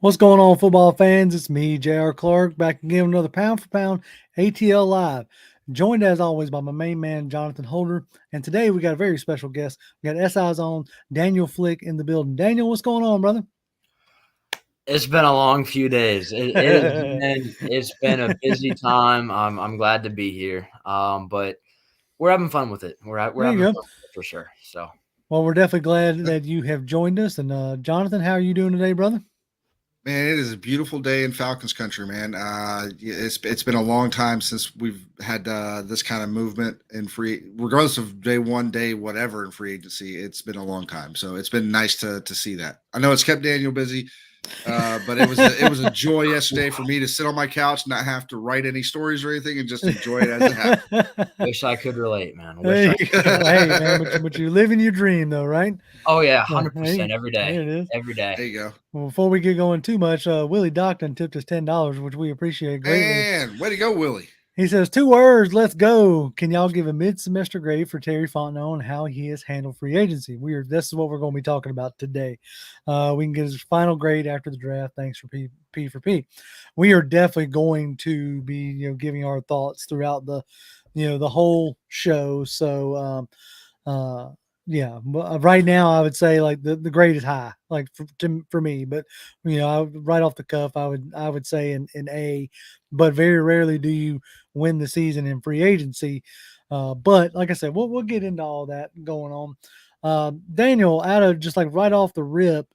What's going on, football fans? It's me, J.R. Clark, back again with another Pound for Pound ATL Live. Joined as always by my main man, Jonathan Holder. And today we got a very special guest. We got SI's own Daniel Flick in the building. Daniel, what's going on, brother? It's been a long few days. It's been a busy time. I'm glad to be here. But we're having fun with it. We're There you having go. fun with it for sure. So Well, we're definitely glad that you have joined us. And Jonathan, how are you doing today, brother? Man, it is a beautiful day in Falcons country, man. It's been a long time since we've had this kind of movement in regardless of day one, day whatever in free agency. It's been a long time, so it's been nice to see that. I know it's kept Daniel busy, but it was a joy yesterday for me to sit on my couch, not have to write any stories or anything, and just enjoy it as it happened. wish I could relate, man. Hey, hey, man, but you live in your dream, though, right? Oh yeah, Yeah, 100% every day, there it is. every day. There you go, Well, before we get going too much, Willie Docton tipped us $10, which we appreciate greatly. man. Way to go, Willie. He says, 2 words, let's go. Can y'all give a mid-semester grade for Terry Fontenot and how he has handled free agency? This is what we're going to be talking about today. We can get his final grade after the draft. Thanks for P for P. We are definitely going to be, giving our thoughts throughout the whole show. So, yeah, right now I would say like the grade is high, like for me, but right off the cuff, I would say an A, but very rarely do you win the season in free agency. But like I said, we'll get into all that going on. Daniel, out of just like right off the rip,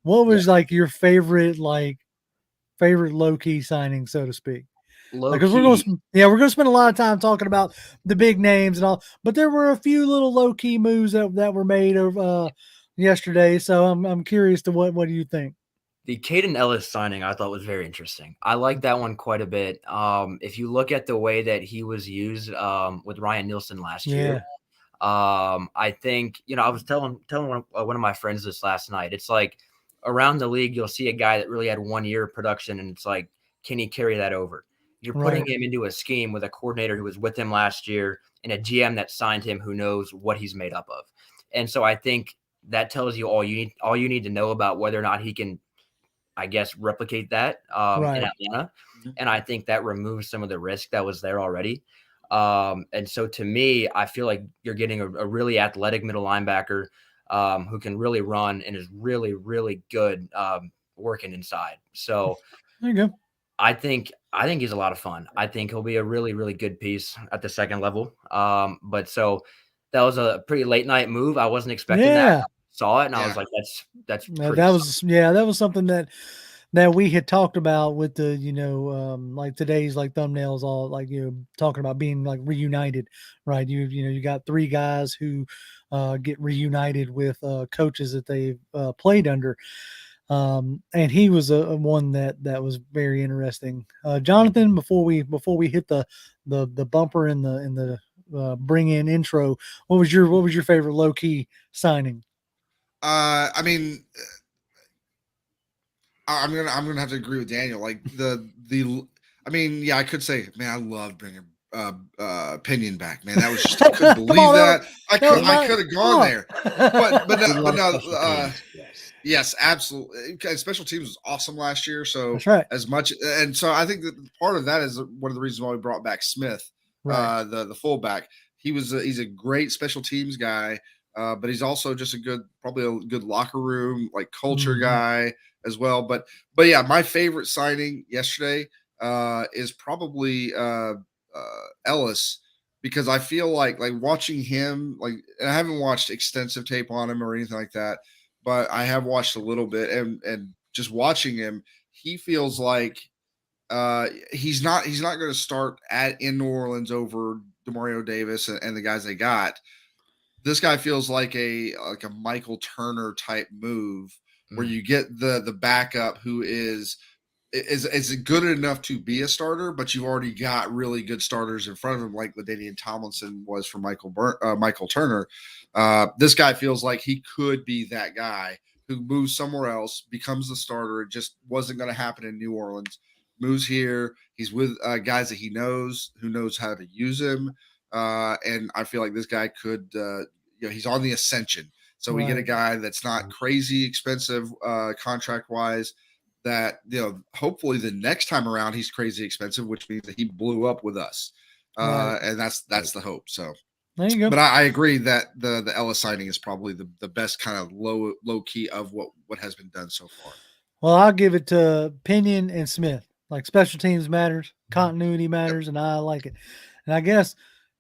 what Yeah, was like your favorite low key signing, so to speak? Low Because we're going key. to, yeah, we're going to spend a lot of time talking about the big names and all, but there were a few little low key moves that were made of yesterday. So I'm curious to what do you think? The Caden Ellis signing I thought was very interesting. I like that one quite a bit. If you look at the way that he was used with Ryan Nielsen last year, Yeah, I think I was telling one of my friends this last night. It's like around the league, you'll see a guy that really had 1 year of production, and it's like, can he carry that over? You're putting right, him into a scheme with a coordinator who was with him last year and a GM that signed him who knows what he's made up of. And so I think that tells you all you need to know about whether or not he can, I guess, replicate that in right. Atlanta. Mhm. And I think that removes some of the risk that was there already. And so to me, I feel like you're getting a really athletic middle linebacker who can really run and is really, really good working inside. So There you go. I think he's a lot of fun. I think he'll be a really, really good piece at the second level. But so that was a pretty late night move. I wasn't expecting that. Yeah, Saw it and I was Yeah. like, that's pretty that solid. was that was something that we had talked about with the like today's like thumbnails, all like talking about being like reunited, right? You got three guys who get reunited with coaches that they've played under. And he was a one that was very interesting. Jonathan, before we hit the bumper in the bring in intro, what was your favorite low key signing? I mean, I'm gonna have to agree with Daniel. Like I mean, yeah, I could say, man, I love bringing opinion back, man. That was just I couldn't Come believe on, that. that was I my could have come gone on. there, but We no, but love no. special teams. Yes. Yes, absolutely. Okay, special teams was awesome last year. So That's right, as much, and so I think that part of that is one of the reasons why we brought back Smith, right, the fullback. He's a great special teams guy, but he's also just probably a good locker room like culture hmm guy as well. But yeah, my favorite signing yesterday is probably Ellis because I feel like watching him and I haven't watched extensive tape on him or anything like that, but I have watched a little bit and just watching him, he feels like he's not going to start in New Orleans over Demario Davis and the guys they got. This guy feels like a Michael Turner type move where Mm. you get the backup who is good enough to be a starter, but you've already got really good starters in front of him, like LaDainian Tomlinson was for Michael Turner. This guy feels like he could be that guy who moves somewhere else, becomes the starter. It just wasn't going to happen in New Orleans. Moves here. He's with guys that he knows, who knows how to use him. And I feel like this guy could, he's on the ascension. So we get a right. guy that's not crazy expensive contract wise, that, hopefully the next time around he's crazy expensive, which means that he blew up with us. Right. And that's the hope. So There you go. but I agree that the Ellis signing is probably the best kind of low key of what has been done so far. Well, I'll give it to Pinion and Smith. Like special teams matters, continuity matters, and I like it. And I guess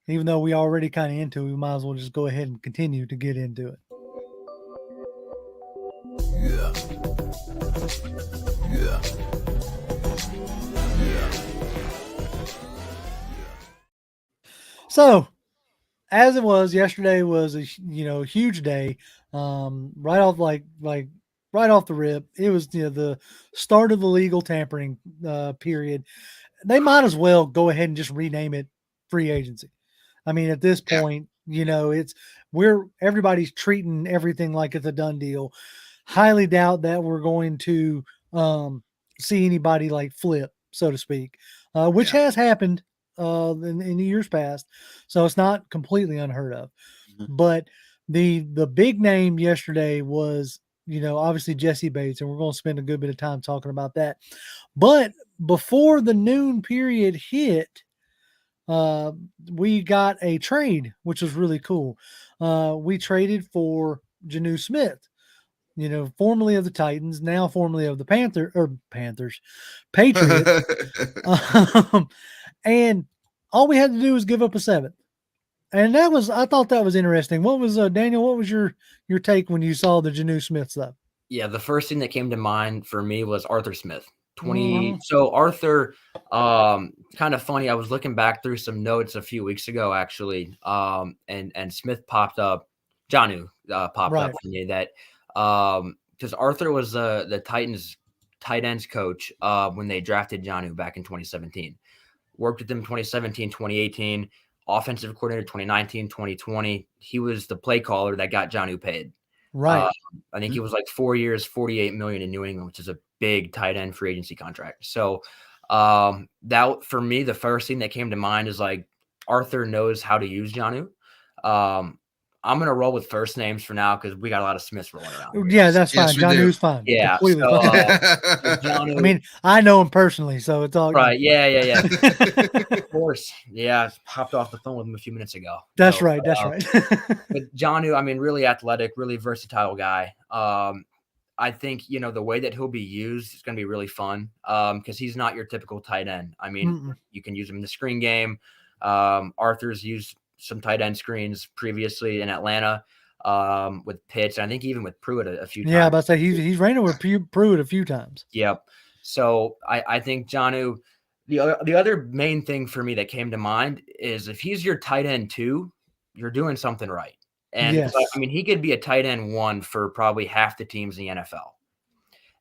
even though we already kind of into it, we might as well just go ahead and continue to get into it. So, as it was, yesterday was a huge day. Right off right off the rip, it was the start of the legal tampering period. They might as well go ahead and just rename it free agency. I mean, at this point, everybody's treating everything like it's a done deal. Highly doubt that we're going to see anybody like flip, so to speak, which has happened in years past. So it's not completely unheard of. Mm-hmm. But the big name yesterday was, obviously Jesse Bates, and we're going to spend a good bit of time talking about that. But before the noon period hit, we got a trade, which was really cool. We traded for Jonnu Smith, formerly of the Titans, now formerly of the Patriots. And all we had to do was give up a 7th. And I thought that was interesting. What was Daniel? What was your take when you saw the Jonnu Smith stuff? Yeah, the first thing that came to mind for me was Arthur Smith. So Arthur, kind of funny. I was looking back through some notes a few weeks ago, actually, and Smith popped up. Jonnu popped up for me that because Arthur was the Titans tight ends coach when they drafted Jonnu back in 2017. Worked with them 2017, 2018, offensive coordinator 2019, 2020. He was the play caller that got Jonnu paid. Right. I think he was like 4 years, $48 million in New England, which is a big tight end free agency contract. So that for me, the first thing that came to mind is like Arthur knows how to use Jonnu. I'm going to roll with first names for now because we got a lot of Smiths rolling around. Yeah, that's fine. Jonnu's fine. Yeah. Completely fine. Jonnu, I mean, I know him personally, so it's all right. Yeah. Of course. Yeah. Hopped off the phone with him a few minutes ago. That's right. But Jonnu, I mean, really athletic, really versatile guy. I think, the way that he'll be used is going to be really fun because he's not your typical tight end. I mean, you can use him in the screen game. Arthur's used some tight end screens previously in Atlanta with Pitts. And I think even with Pruitt a few times. Yeah, but say he's ran it with Pruitt a few times. Yep. So I think Jonnu, the other main thing for me that came to mind is if he's your tight end 2, you're doing something right. And yes. I mean, he could be a tight end 1 for probably half the teams in the NFL.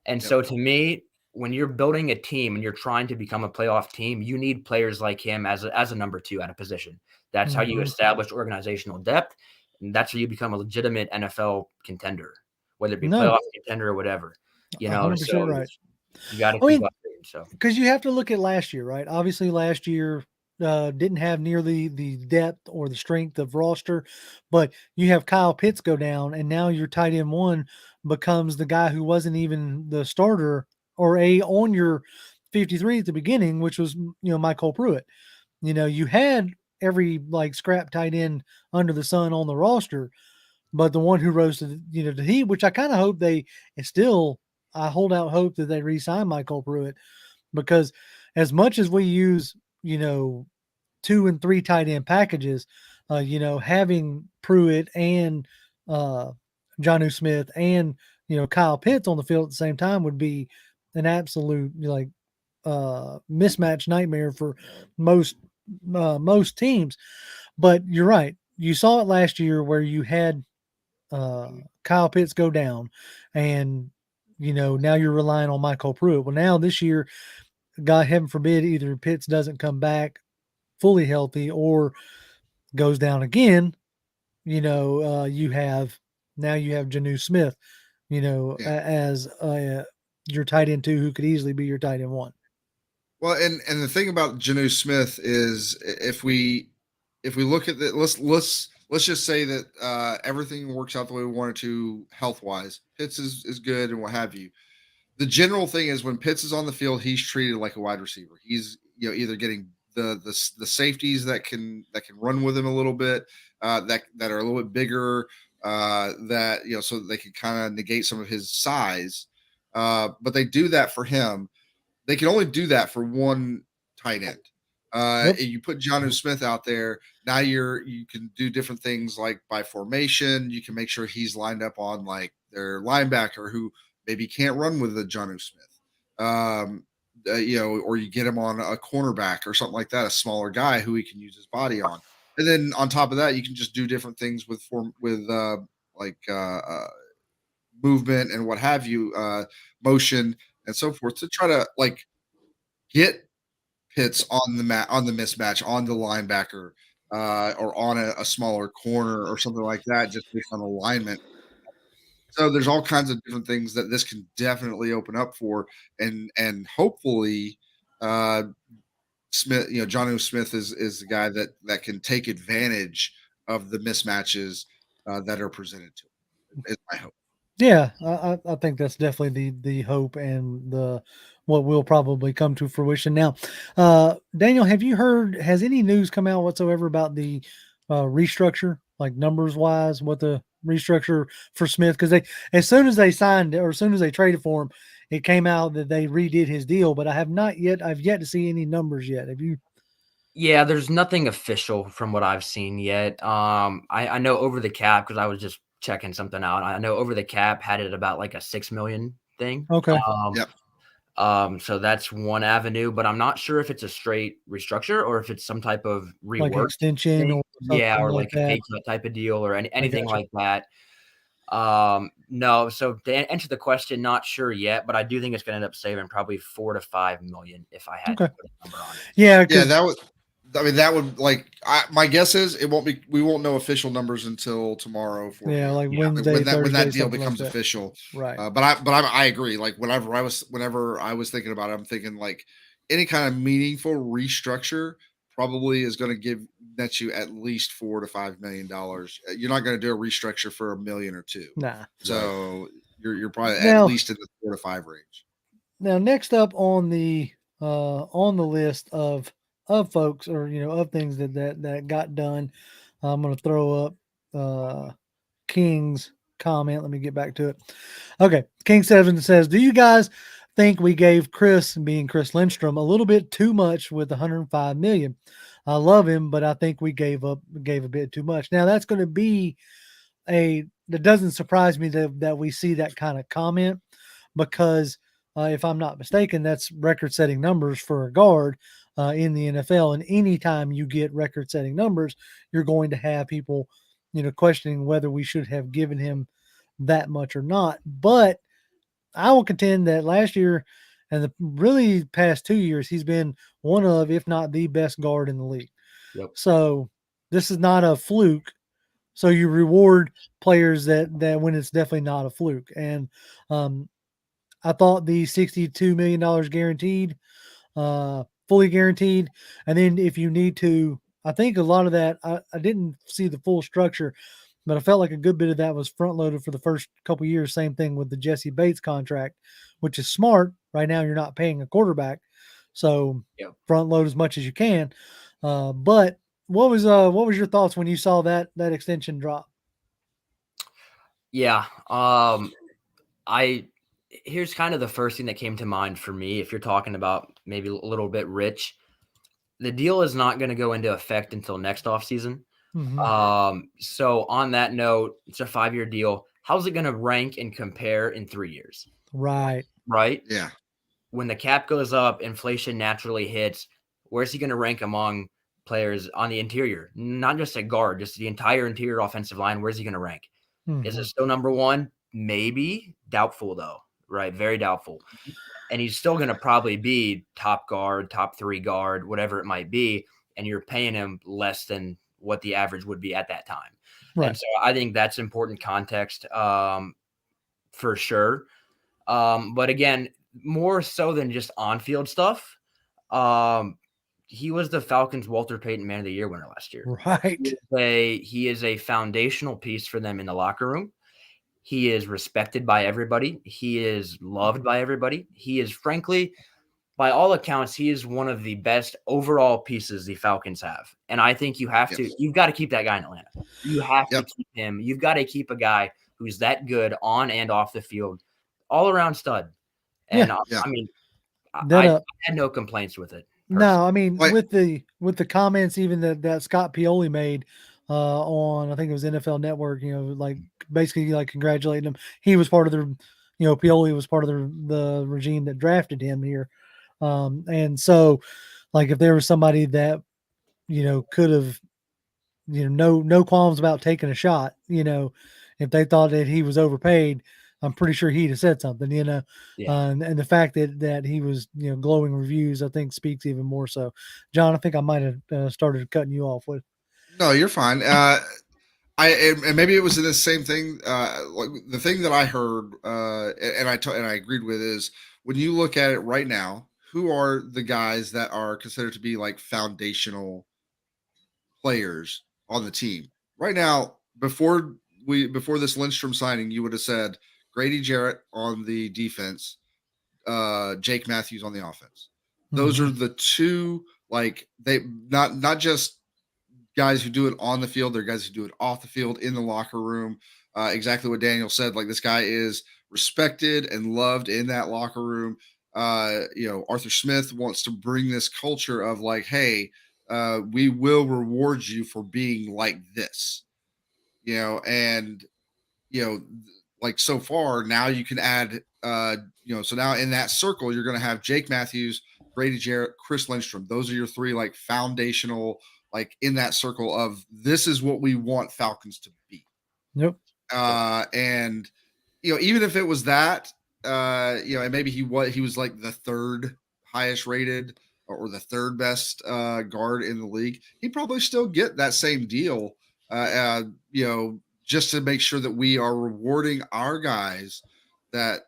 And so to me, when you're building a team and you're trying to become a playoff team, you need players like him as a number 2 at a position. That's how you establish organizational depth. And that's how you become a legitimate NFL contender, whether it be playoff contender or whatever. 100% so right. You got to keep up there. So because you have to look at last year, right? Obviously, last year didn't have nearly the depth or the strength of roster, but you have Kyle Pitts go down, and now your tight end 1 becomes the guy who wasn't even the starter or on your 53 at the beginning, which was Michael Pruitt. You had every scrap tight end under the sun on the roster, but the one who rose to the heat, which I kind of hope I hold out hope that they re-sign Michael Pruitt, because as much as we use 2 and 3 tight end packages, having Pruitt and Jonnu Smith and Kyle Pitts on the field at the same time would be an absolute mismatch nightmare for most teams. But you're right. You saw it last year where you had Kyle Pitts go down, and now you're relying on Michael Pruitt. Well, now this year, God heaven forbid, either Pitts doesn't come back fully healthy or goes down again. You have Jonnu Smith, as your tight end 2 who could easily be your tight end 1. Well, and the thing about Jonnu Smith is if we look at it, let's just say that everything works out the way we want it to health wise. Pitts is good and what have you. the general thing is when Pitts is on the field, he's treated like a wide receiver. He's either getting the safeties that can run with him a little bit, that are a little bit bigger, that so that they can kind of negate some of his size. But they do that for him. They can only do that for one tight end. Yep. You put Jonnu Smith out there. Now you can do different things like by formation. You can make sure he's lined up on like their linebacker who maybe can't run with the Jonnu Smith. Or you get him on a cornerback or something like that, a smaller guy who he can use his body on. And then on top of that, you can just do different things with movement and what have you, motion and so forth to try to like get Pitts on the mismatch, on the linebacker, or on a smaller corner or something like that, just based on alignment. So there's all kinds of different things that this can definitely open up for, and hopefully, Smith, Jonnu Smith is the guy that can take advantage of the mismatches that are presented to him. Is my hope. Yeah, I think that's definitely the hope and the what will probably come to fruition. Now, Daniel, has any news come out whatsoever about the restructure, like numbers wise, what the restructure for Smith? Because as soon as they signed or as soon as they traded for him, it came out that they redid his deal. But I've yet to see any numbers yet. Have you? Yeah, there's nothing official from what I've seen yet. I know over the cap because I was just checking something out. I know over the cap had it about like a 6 million thing. Okay. Yep. So that's one avenue, but I'm not sure if it's a straight restructure or if it's some type of Like rework extension thing. or Yeah, something or like like a that. pay cut type of deal or anything gotcha. like that. No. So to answer the question, not sure yet, but I do think it's going to end up saving probably 4 to 5 million if I had Okay. to put a number on it. Yeah, Yeah, that would my guess is we won't know official numbers until tomorrow. like Wednesday, when Thursday, that deal something like becomes that. official. Right. But I agree. Like whenever I was thinking about it, I'm thinking like any kind of meaningful restructure probably is going to net you at least $4 to $5 million. You're not going to do a restructure for $1 million or $2 million. Nah. So you're probably at Now, least in the 4 to 5 range. next up on the list of folks or of things that got done, I'm going to throw up King's comment. Let me get back to it. Okay, King 7 says, "Do you guys think we gave Chris, being Chris Lindstrom, a little bit too much with 105 million? I love him, but I think we gave a bit too much." Now that's going to be that doesn't surprise me that we see that kind of comment because if I'm not mistaken, that's record-setting numbers for a guard in the NFL. And anytime you get record-setting numbers, you're going to have people, questioning whether we should have given him that much or not. But I will contend that last year and the really past 2 years, he's been one of, if not the best guard in the league. Yep. So this is not a fluke. So you reward players that when it's definitely not a fluke. And I thought the $62 million guaranteed, fully guaranteed. And then if you need to, I think a lot of that, I didn't see the full structure, but I felt like a good bit of that was front loaded for the first couple years. Same thing with the Jesse Bates contract, which is smart. Right now, you're not paying a quarterback. So front load as much as you can. But what was your thoughts when you saw that extension drop? Yeah. Here's kind of the first thing that came to mind for me. If you're talking about maybe a little bit rich, the deal is not going to go into effect until next offseason. Mm-hmm. So on that note, it's a 5-year deal. How's it going to rank and compare in 3 years? Right. Yeah. When the cap goes up, inflation naturally hits. Where's he going to rank among players on the interior? Not just a guard, just the entire interior offensive line. Where's he going to rank? Mm-hmm. Is it still number one? Maybe. Doubtful, though. Right? Very doubtful. And he's still going to probably be top guard, top 3 guard, whatever it might be. And you're paying him less than what the average would be at that time. Right. And so I think that's important context for sure. But again, more so than just on-field stuff. He was the Falcons' Walter Payton Man of the Year winner last year. Right. He is a foundational piece for them in the locker room. He is respected by everybody. He is loved by everybody. He is, frankly, by all accounts, he is one of the best overall pieces the Falcons have. And I think you've got to keep that guy in Atlanta. You have to keep him. You've got to keep a guy who's that good on and off the field, all around stud. And I mean, I had no complaints with it. No, I mean, with the comments even that Scott Pioli made on, I think it was NFL Network, like basically like congratulating him. He was part of the, Pioli was part of the regime that drafted him here. And so like if there was somebody that, could have, no qualms about taking a shot, if they thought that he was overpaid, I'm pretty sure he'd have said something, and the fact that he was, glowing reviews, I think speaks even more so. John, I think I might have started cutting you off with. No, you're fine. And maybe it was in the same thing. Like the thing that I heard, and I agreed with is when you look at it right now, who are the guys that are considered to be like foundational players on the team right now? Before this Lindstrom signing, you would have said Grady Jarrett on the defense, Jake Matthews on the offense. Those are the two, like they not just guys who do it on the field, they're guys who do it off the field in the locker room. Exactly what Daniel said. Like this guy is respected and loved in that locker room. Arthur Smith wants to bring this culture of like, hey, we will reward you for being like this, and like so far now you can add, so now in that circle you're going to have Jake Matthews, Grady Jarrett, Chris Lindstrom. Those are your three like foundational, like in that circle of this is what we want Falcons to be. Yep. And even if it was that, and maybe he was like the third highest rated or the third best guard in the league, he'd probably still get that same deal. Just to make sure that we are rewarding our guys that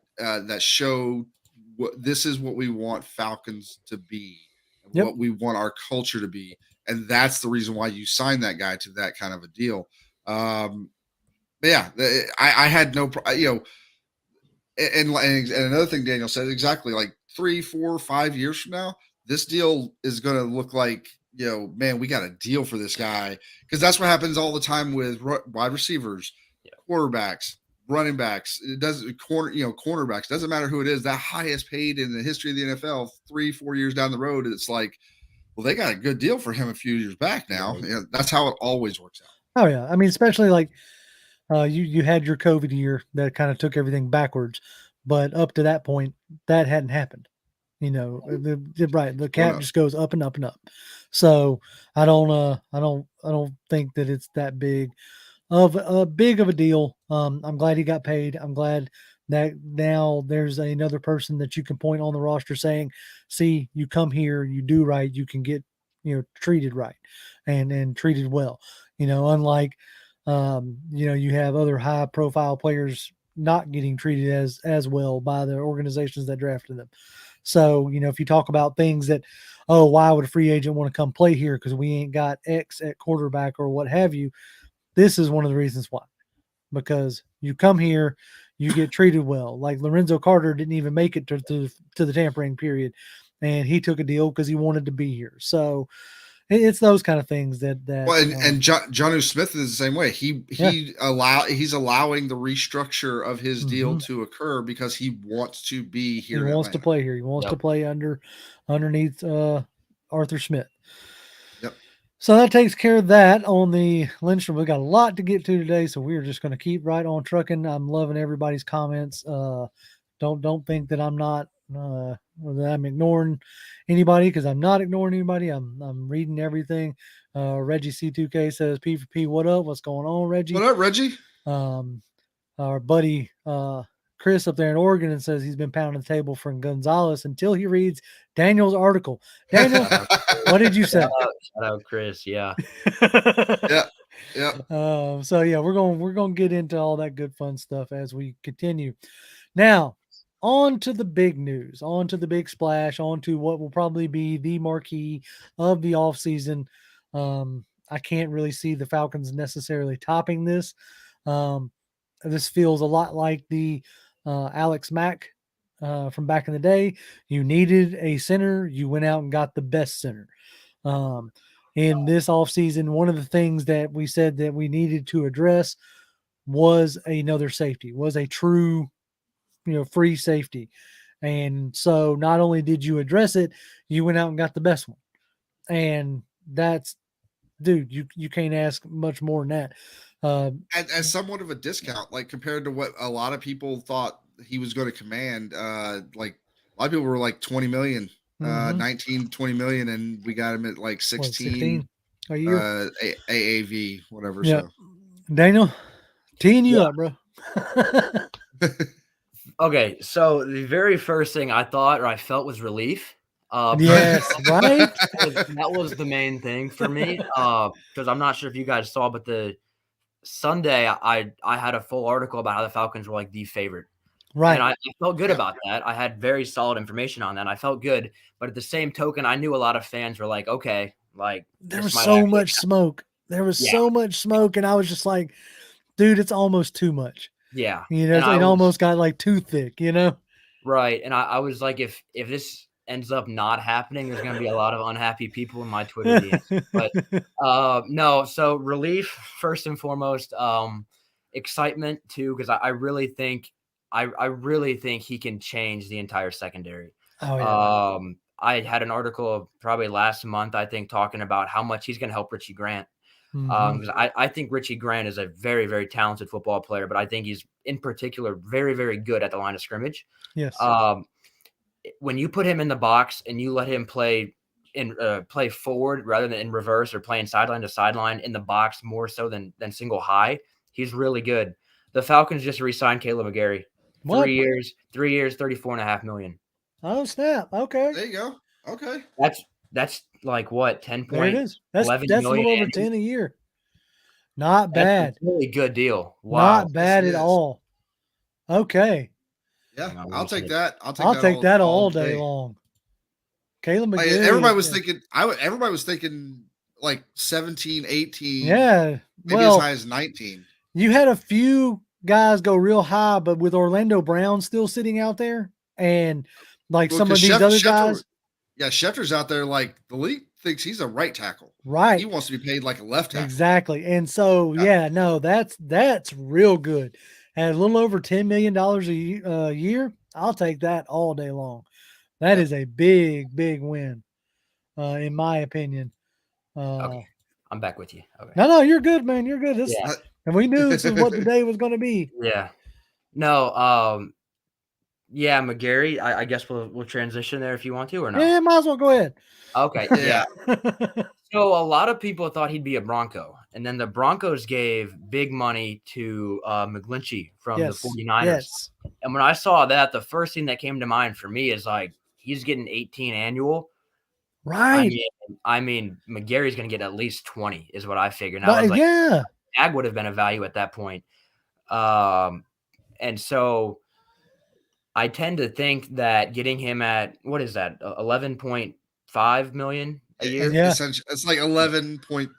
show this is what we want Falcons to be, and what we want our culture to be, and that's the reason why you sign that guy to that kind of a deal. I had no, and another thing Daniel said exactly, like 3, 4, 5 years from now, this deal is going to look like, man, we got a deal for this guy, because that's what happens all the time with wide receivers, quarterbacks, running backs. It doesn't cornerbacks. Doesn't matter who it is. That highest paid in the history of the NFL, 3, 4 years down the road, it's like, well, they got a good deal for him a few years back now. Right. That's how it always works out. Oh yeah, I mean, especially like you had your COVID year that kind of took everything backwards, but up to that point, that hadn't happened. The cap just goes up and up and up. So I don't think that it's that big of a deal. I'm glad he got paid. I'm glad that now there's another person that you can point on the roster saying, see, you come here, you do right, you can get, treated right and treated well. Unlike, you have other high profile players not getting treated as well by the organizations that drafted them. So, if you talk about things that, why would a free agent want to come play here because we ain't got X at quarterback or what have you, this is one of the reasons why. Because you come here, you get treated well. Like Lorenzo Carter didn't even make it to the tampering period, and he took a deal because he wanted to be here. So it's those kind of things that. Well, and Jonnu Smith is the same way. He's allowing the restructure of his deal to occur because he wants to be here. He wants to play here. He wants to play underneath Arthur Smith. Yep. So that takes care of that on the Lindstrom. We got a lot to get to today, so we're just going to keep right on trucking. I'm loving everybody's comments. Don't think that I'm not that I'm ignoring anybody, because I'm not ignoring anybody. I'm reading everything. Reggie C2K says P for P. What up? What's going on, Reggie? What up, Reggie? Our buddy Chris up there in Oregon and says he's been pounding the table for Gonzalez until he reads Daniel's article. Daniel, what did you say? Shout out Chris. Yeah. Yeah. So yeah, we're gonna get into all that good fun stuff as we continue. Now, on to the big news, on to the big splash, on to what will probably be the marquee of the offseason. I can't really see the Falcons necessarily topping this. this feels a lot like the Alex Mack from back in the day. You needed a center, you went out and got the best center. In this offseason, one of the things that we said that we needed to address was another safety, was a true, free safety. And so not only did you address it, you went out and got the best one. And that's, dude, you can't ask much more than that. As somewhat of a discount, like compared to what a lot of people thought he was going to command. Like a lot of people were like 20 million, 19, 20 million, and we got him at like 16 a year. AAV, whatever. Yeah. So Daniel, teeing you up, bro. Okay, so the very first thing I thought or I felt was relief. Yes, right. That was the main thing for me. Because I'm not sure if you guys saw, but the Sunday I had a full article about how the Falcons were like the favorite. Right. And I felt good about that. I had very solid information on that. I felt good. But at the same token, I knew a lot of fans were like, okay, like there was so much smoke. There was so much smoke. And I was just like, dude, it's almost too much. Yeah. It almost got like too thick, Right. And I was like, if this ends up not happening, there's going to be a lot of unhappy people in my Twitter DMs. But no, so relief first and foremost, excitement too, because I really think he can change the entire secondary. Oh, yeah. I had an article probably last month, I think, talking about how much he's going to help Richie Grant. Because I think Richie Grant is a very, very talented football player, but I think he's in particular very, very good at the line of scrimmage. Yes. When you put him in the box and you let him play forward rather than in reverse or playing sideline to sideline in the box more so than single high, he's really good. The Falcons just re-signed Caleb McGarry. 3 years, 34.5 million. Oh, snap. Okay. There you go. Okay. That's like what, 10 there it is. That's a little over 10 a year. Not bad. That's a really good deal. Wow. Not bad at all. Okay. Yeah, I'll take that. I'll take that all day long. Caleb McGarry. Everybody was thinking. Everybody was thinking like 17, 18. Yeah, maybe as high as 19. You had a few guys go real high, but with Orlando Brown still sitting out there, and like some of these other guys. Yeah, Schefter's out there. Like the league thinks he's a right tackle. Right. He wants to be paid like a left tackle. Exactly. And so, that's real good. At a little over $10 million a year, I'll take that all day long. That is a big, big win, in my opinion. Okay. I'm back with you. Okay. No, you're good, man. You're good. And we knew this is what the day was going to be. Yeah. No, yeah, McGarry, I guess we'll transition there if you want to or not. Yeah, might as well go ahead. Okay, yeah. So a lot of people thought he'd be a Bronco, and then the Broncos gave big money to McGlinchey from the 49ers. Yes. And when I saw that, the first thing that came to mind for me is like, he's getting 18 annual. Right. I mean, McGarry's going to get at least 20 is what I figured. And I was like, Ag would have been a value at that point. And so I tend to think that getting him at, what is that, 11.5 million a year? Yeah. It's like 11.3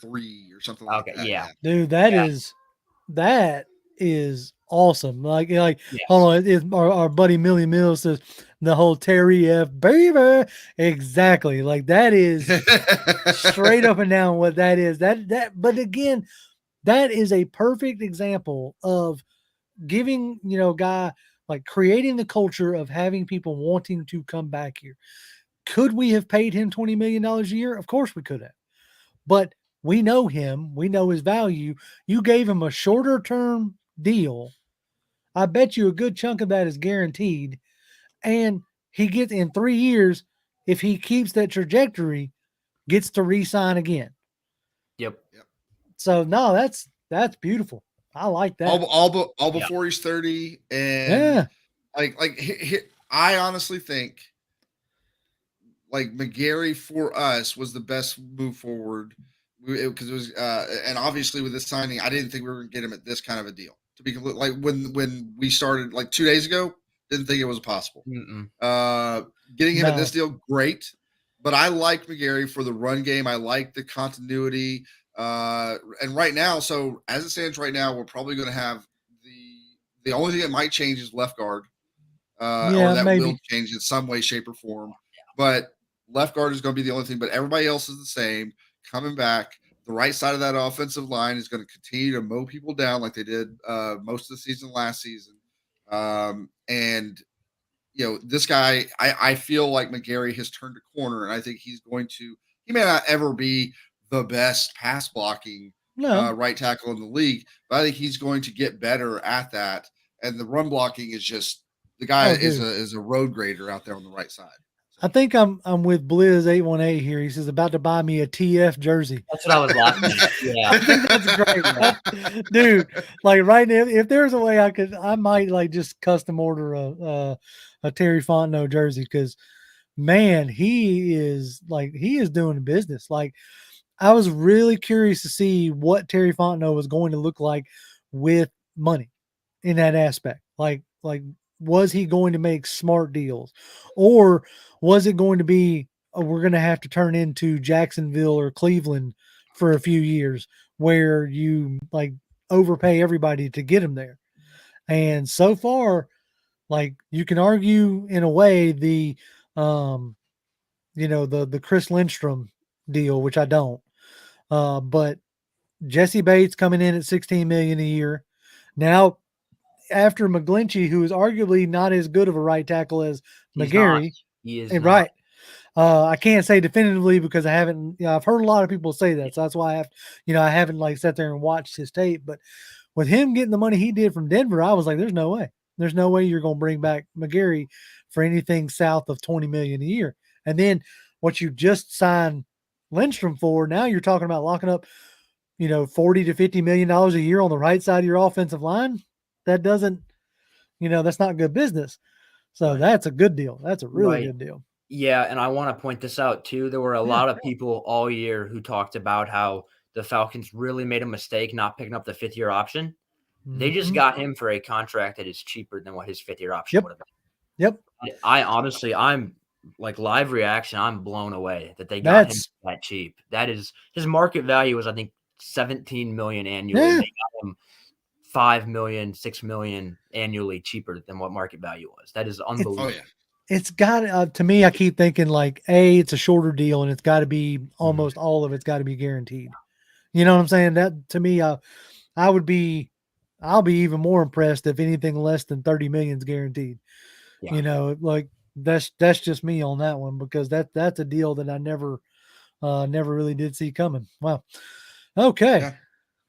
or something like that. Yeah. Dude, that is awesome. Like hold on, it's our buddy Millie Mills says the whole Terry F baby. Exactly. Like that is straight up and down what that is. But again, that is a perfect example of giving, guy, like creating the culture of having people wanting to come back here. Could we have paid him $20 million a year? Of course we could have. But we know him. We know his value. You gave him a shorter term deal. I bet you a good chunk of that is guaranteed. And he gets in 3 years, if he keeps that trajectory, gets to re-sign again. Yep. So no, that's beautiful. I like that. All before he's 30. And I honestly think like McGarry for us was the best move forward because it was and obviously with this signing, I didn't think we were going to get him at this kind of a deal. To be complete, like when we started like 2 days ago, didn't think it was possible. Getting him at this deal, great. But I like McGarry for the run game. I like the continuity. And right now, so as it stands right now, we're probably going to have The only thing that might change is left guard, or Yeah, that will maybe. change in some way, shape, or form. But left guard is going to be the only thing. But everybody else is the same. Coming back, the right side of that offensive line is going to continue to mow people down like they did most of the season last season. And this guy, I feel like McGarry has turned a corner, and I think he's going to. He may not ever be the best pass blocking No. right tackle in the league, but I think he's going to get better at that. And the run blocking is just the guy Oh, is dude. a road grader out there on the right side. I think I'm with Blizz 818 here. He says about to buy me a TF jersey. That's what I was laughing at. Yeah. I think that's great, dude. Like right now, if there's a way I might like just custom order a Terry Fontenot jersey because man, he is doing business. Like I was really curious to see what Terry Fontenot was going to look like with money in that aspect. Like was he going to make smart deals, or was it going to be we're going to have to turn into Jacksonville or Cleveland for a few years where you like overpay everybody to get him there? And so far, like you can argue in a way the the Chris Lindstrom deal, which I don't. But Jesse Bates coming in at 16 million a year. Now, after McGlinchey, who is arguably not as good of a right tackle as He's not. McGarry, He is and not. right. I can't say definitively because I haven't. I've heard a lot of people say that, so that's why I haven't like sat there and watched his tape. But with him getting the money he did from Denver, I was like, "There's no way. There's no way you're going to bring back McGarry for anything south of 20 million a year." And then what you just signed Lindstrom for, now you're talking about locking up, $40 to $50 million a year on the right side of your offensive line. That doesn't, that's not good business. So that's a good deal. That's a really good deal. Yeah, and I want to point this out too. There were a lot of people all year who talked about how the Falcons really made a mistake not picking up the fifth-year option. They just got him for a contract that is cheaper than what his fifth-year option would have been. Yep. I'm like live reaction. I'm blown away that they got him that cheap. That is his market value was I think 17 million annually. Yeah. They got him 5 million, 6 million annually cheaper than what market value was. That is unbelievable. It's got to me. I keep thinking like it's a shorter deal and it's got to be almost all of it's got to be guaranteed. You know what I'm saying? That to me, I'll be even more impressed if anything less than 30 million is guaranteed. Yeah. Like that's just me on that one because that's a deal that I never really did see coming. Wow. Okay. Yeah.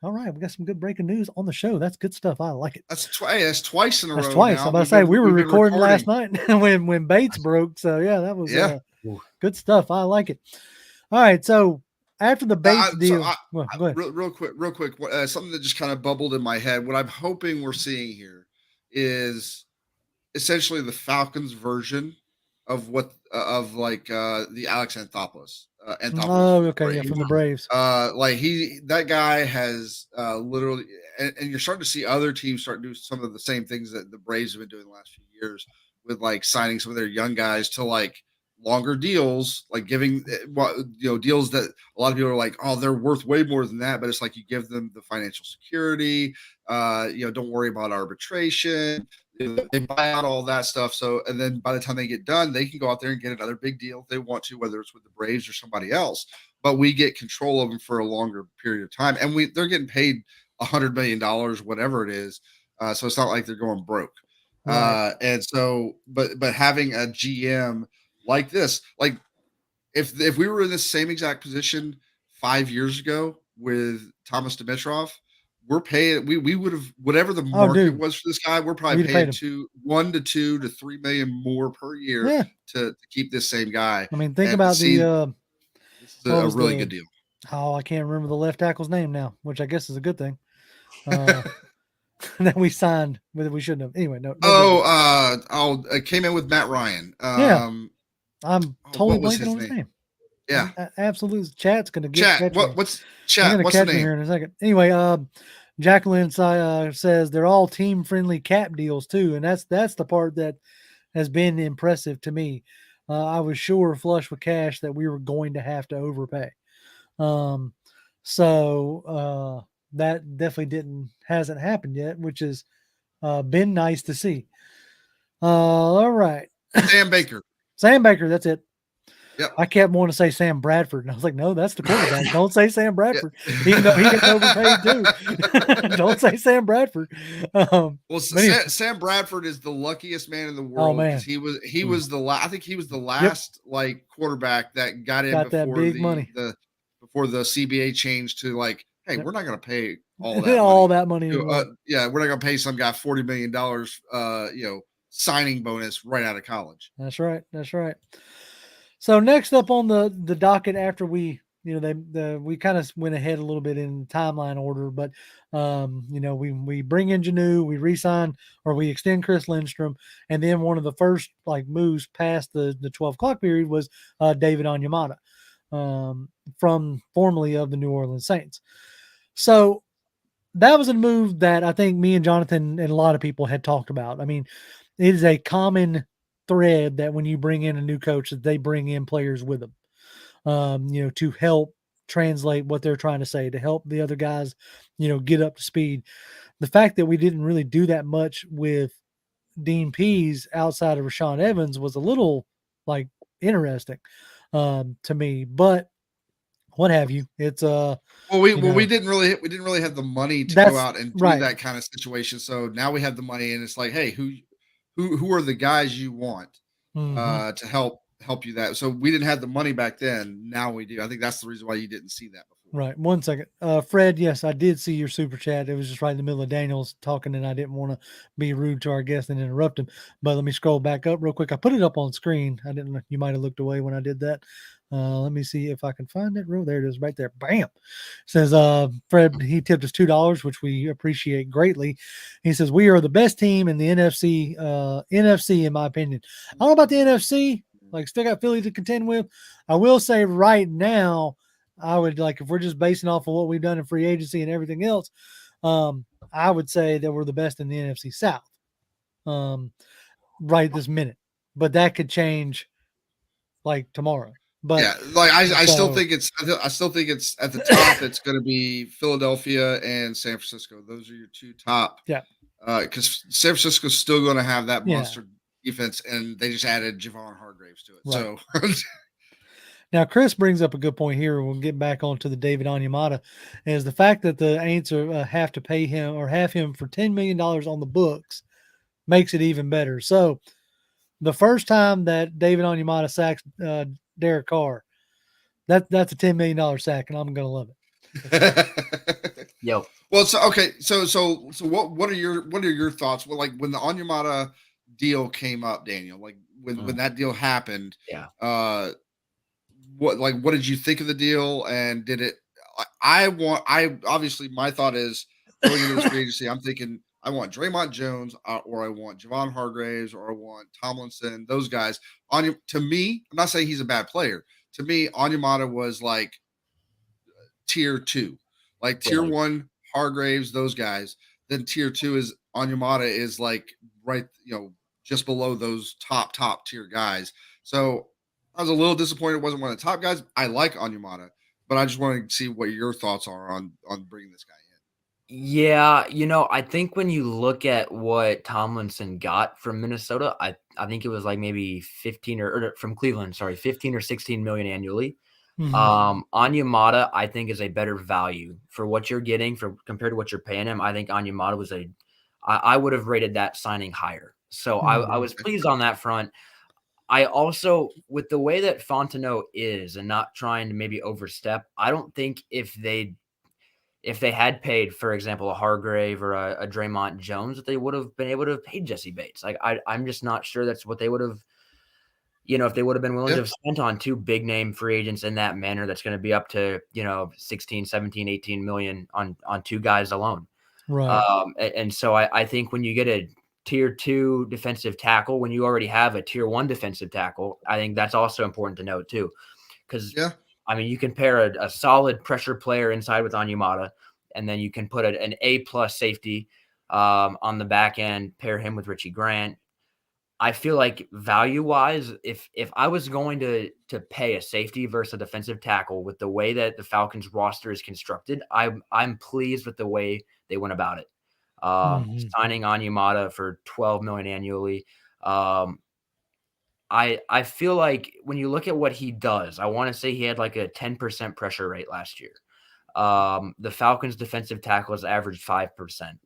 All right, we got some good breaking news on the show. That's good stuff. I like it. That's twice in a row. That's twice. Now. I'm about to say we were recording last night when Bates broke. So yeah, that was good stuff. I like it. All right, so after the Bates deal, go ahead. Real quick, something that just kind of bubbled in my head. What I'm hoping we're seeing here is essentially the Falcons version of the Alex Anthopoulos. From the Braves. That guy has literally, and you're starting to see other teams start doing some of the same things that the Braves have been doing the last few years with like signing some of their young guys to like longer deals, like giving deals that a lot of people are like, oh, they're worth way more than that, but it's like you give them the financial security, don't worry about arbitration. They buy out all that stuff. So, and then by the time they get done, they can go out there and get another big deal if they want to, whether it's with the Braves or somebody else. But we get control of them for a longer period of time, and they're getting paid $100 million, whatever it is. So it's not like they're going broke. Right. And so, but having a GM like this, like if we were in the same exact position 5 years ago with Thomas Dimitrov, we're paying. We would have whatever the market was for this guy. We're probably paying $1 to $2 to $3 million more per year to keep this same guy. I mean, think about this is a really good deal. Oh, I can't remember the left tackle's name now, which I guess is a good thing. That we signed, but we shouldn't have. Anyway, no. I came in with Matt Ryan. I'm totally blanking on his name. Yeah, absolutely. Chat's gonna get chat. What's chat? What's catch the name? Me here in a second. Anyway, Jacqueline says they're all team friendly cap deals too, and that's the part that has been impressive to me. I was sure flush with cash that we were going to have to overpay. So that definitely hasn't happened yet, which is been nice to see. All right. Sam Baker. Sam Baker, that's it. Yep. I kept wanting to say Sam Bradford, and I was like, no, that's the quarterback. Don't say Sam Bradford, Yeah. even though he gets overpaid too. Don't say Sam Bradford. Well, Sam Bradford is the luckiest man in the world because he was the I think he was the last like quarterback that got in before big money. Before the CBA changed to like, hey, we're not going to pay all that money. Yeah, we're not going to pay some guy $40 million, signing bonus right out of college. That's right. That's right. So next up on the docket after we, we kind of went ahead a little bit in timeline order, but we bring in Janu, we re-sign or we extend Chris Lindstrom, and then one of the first like moves past the 12 o'clock period was David Onyemata, from formerly of the New Orleans Saints. So that was a move that I think me and Jonathan and a lot of people had talked about. I mean, it is a common thread that when you bring in a new coach, that they bring in players with them, to help translate what they're trying to say, to help the other guys, get up to speed. The fact that we didn't really do that much with Dean Pease outside of Rashaan Evans was a little like interesting to me, but what have you? It's we didn't really have the money to go out and do that kind of situation. So now we have the money, and it's like, hey, who are the guys you want to help you that? So we didn't have the money back then. Now we do. I think that's the reason why you didn't see that before. Right. 1 second. Fred, yes, I did see your super chat. It was just right in the middle of Daniel's talking, and I didn't want to be rude to our guest and interrupt him. But let me scroll back up real quick. I put it up on screen. I didn't know. You might have looked away when I did that. Let me see if I can find it. There it is right there. Bam. Says Fred, he tipped us $2, which we appreciate greatly. He says, we are the best team in the NFC, in my opinion. I don't know about the NFC. Like, still got Philly to contend with. I will say right now, I would like, if we're just basing off of what we've done in free agency and everything else, I would say that we're the best in the NFC South right this minute. But that could change like tomorrow. But yeah, like I still think it's at the top. It's going to be Philadelphia and San Francisco. Those are your two top. Yeah. Because San Francisco's still going to have that monster defense, and they just added Javon Hargraves to it. Right. So now Chris brings up a good point here. We'll get back onto the David Onyemata, is the fact that the Aints have to pay him or have him for $10 million on the books makes it even better. So the first time that David Onyemata sacks Derek Carr, that's a $10 million sack, and I'm gonna love it. Yo. Well, so okay, so what are your thoughts? Well, like when the Onyemata deal came up, Daniel, like when that deal happened, what did you think of the deal? And did it? I obviously my thought is going into this free agency, I'm thinking I want Draymond Jones or I want Javon Hargraves or I want Tomlinson, those guys. To me, I'm not saying he's a bad player. To me, Onyemata was like tier 2, like tier 1 Hargraves, those guys. Then tier 2 is Onyemata is like right, just below those top tier guys. So I was a little disappointed it wasn't one of the top guys. I like Onyemata, but I just want to see what your thoughts are on bringing this guy in. Yeah, I think when you look at what Tomlinson got from Minnesota, I think it was like maybe 15 or from Cleveland, sorry, 15 or 16 million annually. Onyemata, I think, is a better value for what you're getting compared to what you're paying him. I think Onyemata was I would have rated that signing higher. So I was pleased on that front. I also, with the way that Fontenot is and not trying to maybe overstep, I don't think if they had paid, for example, a Hargrave or a Draymond Jones, that they would have been able to have paid Jesse Bates. Like I'm just not sure that's what they would have, if they would have been willing to have spent on two big name free agents in that manner, that's going to be up to, 16, 17, 18 million on two guys alone. Right. And so I think when you get a tier 2 defensive tackle, when you already have a tier 1 defensive tackle, I think that's also important to note too. Because I mean, you can pair a solid pressure player inside with Onyemata, and then you can put an A-plus safety on the back end, pair him with Richie Grant. I feel like value-wise, if I was going to pay a safety versus a defensive tackle with the way that the Falcons roster is constructed, I'm pleased with the way they went about it. Signing Onyemata for $12 million annually. I feel like when you look at what he does, I want to say he had like a 10% pressure rate last year. The Falcons' defensive tackles averaged 5%,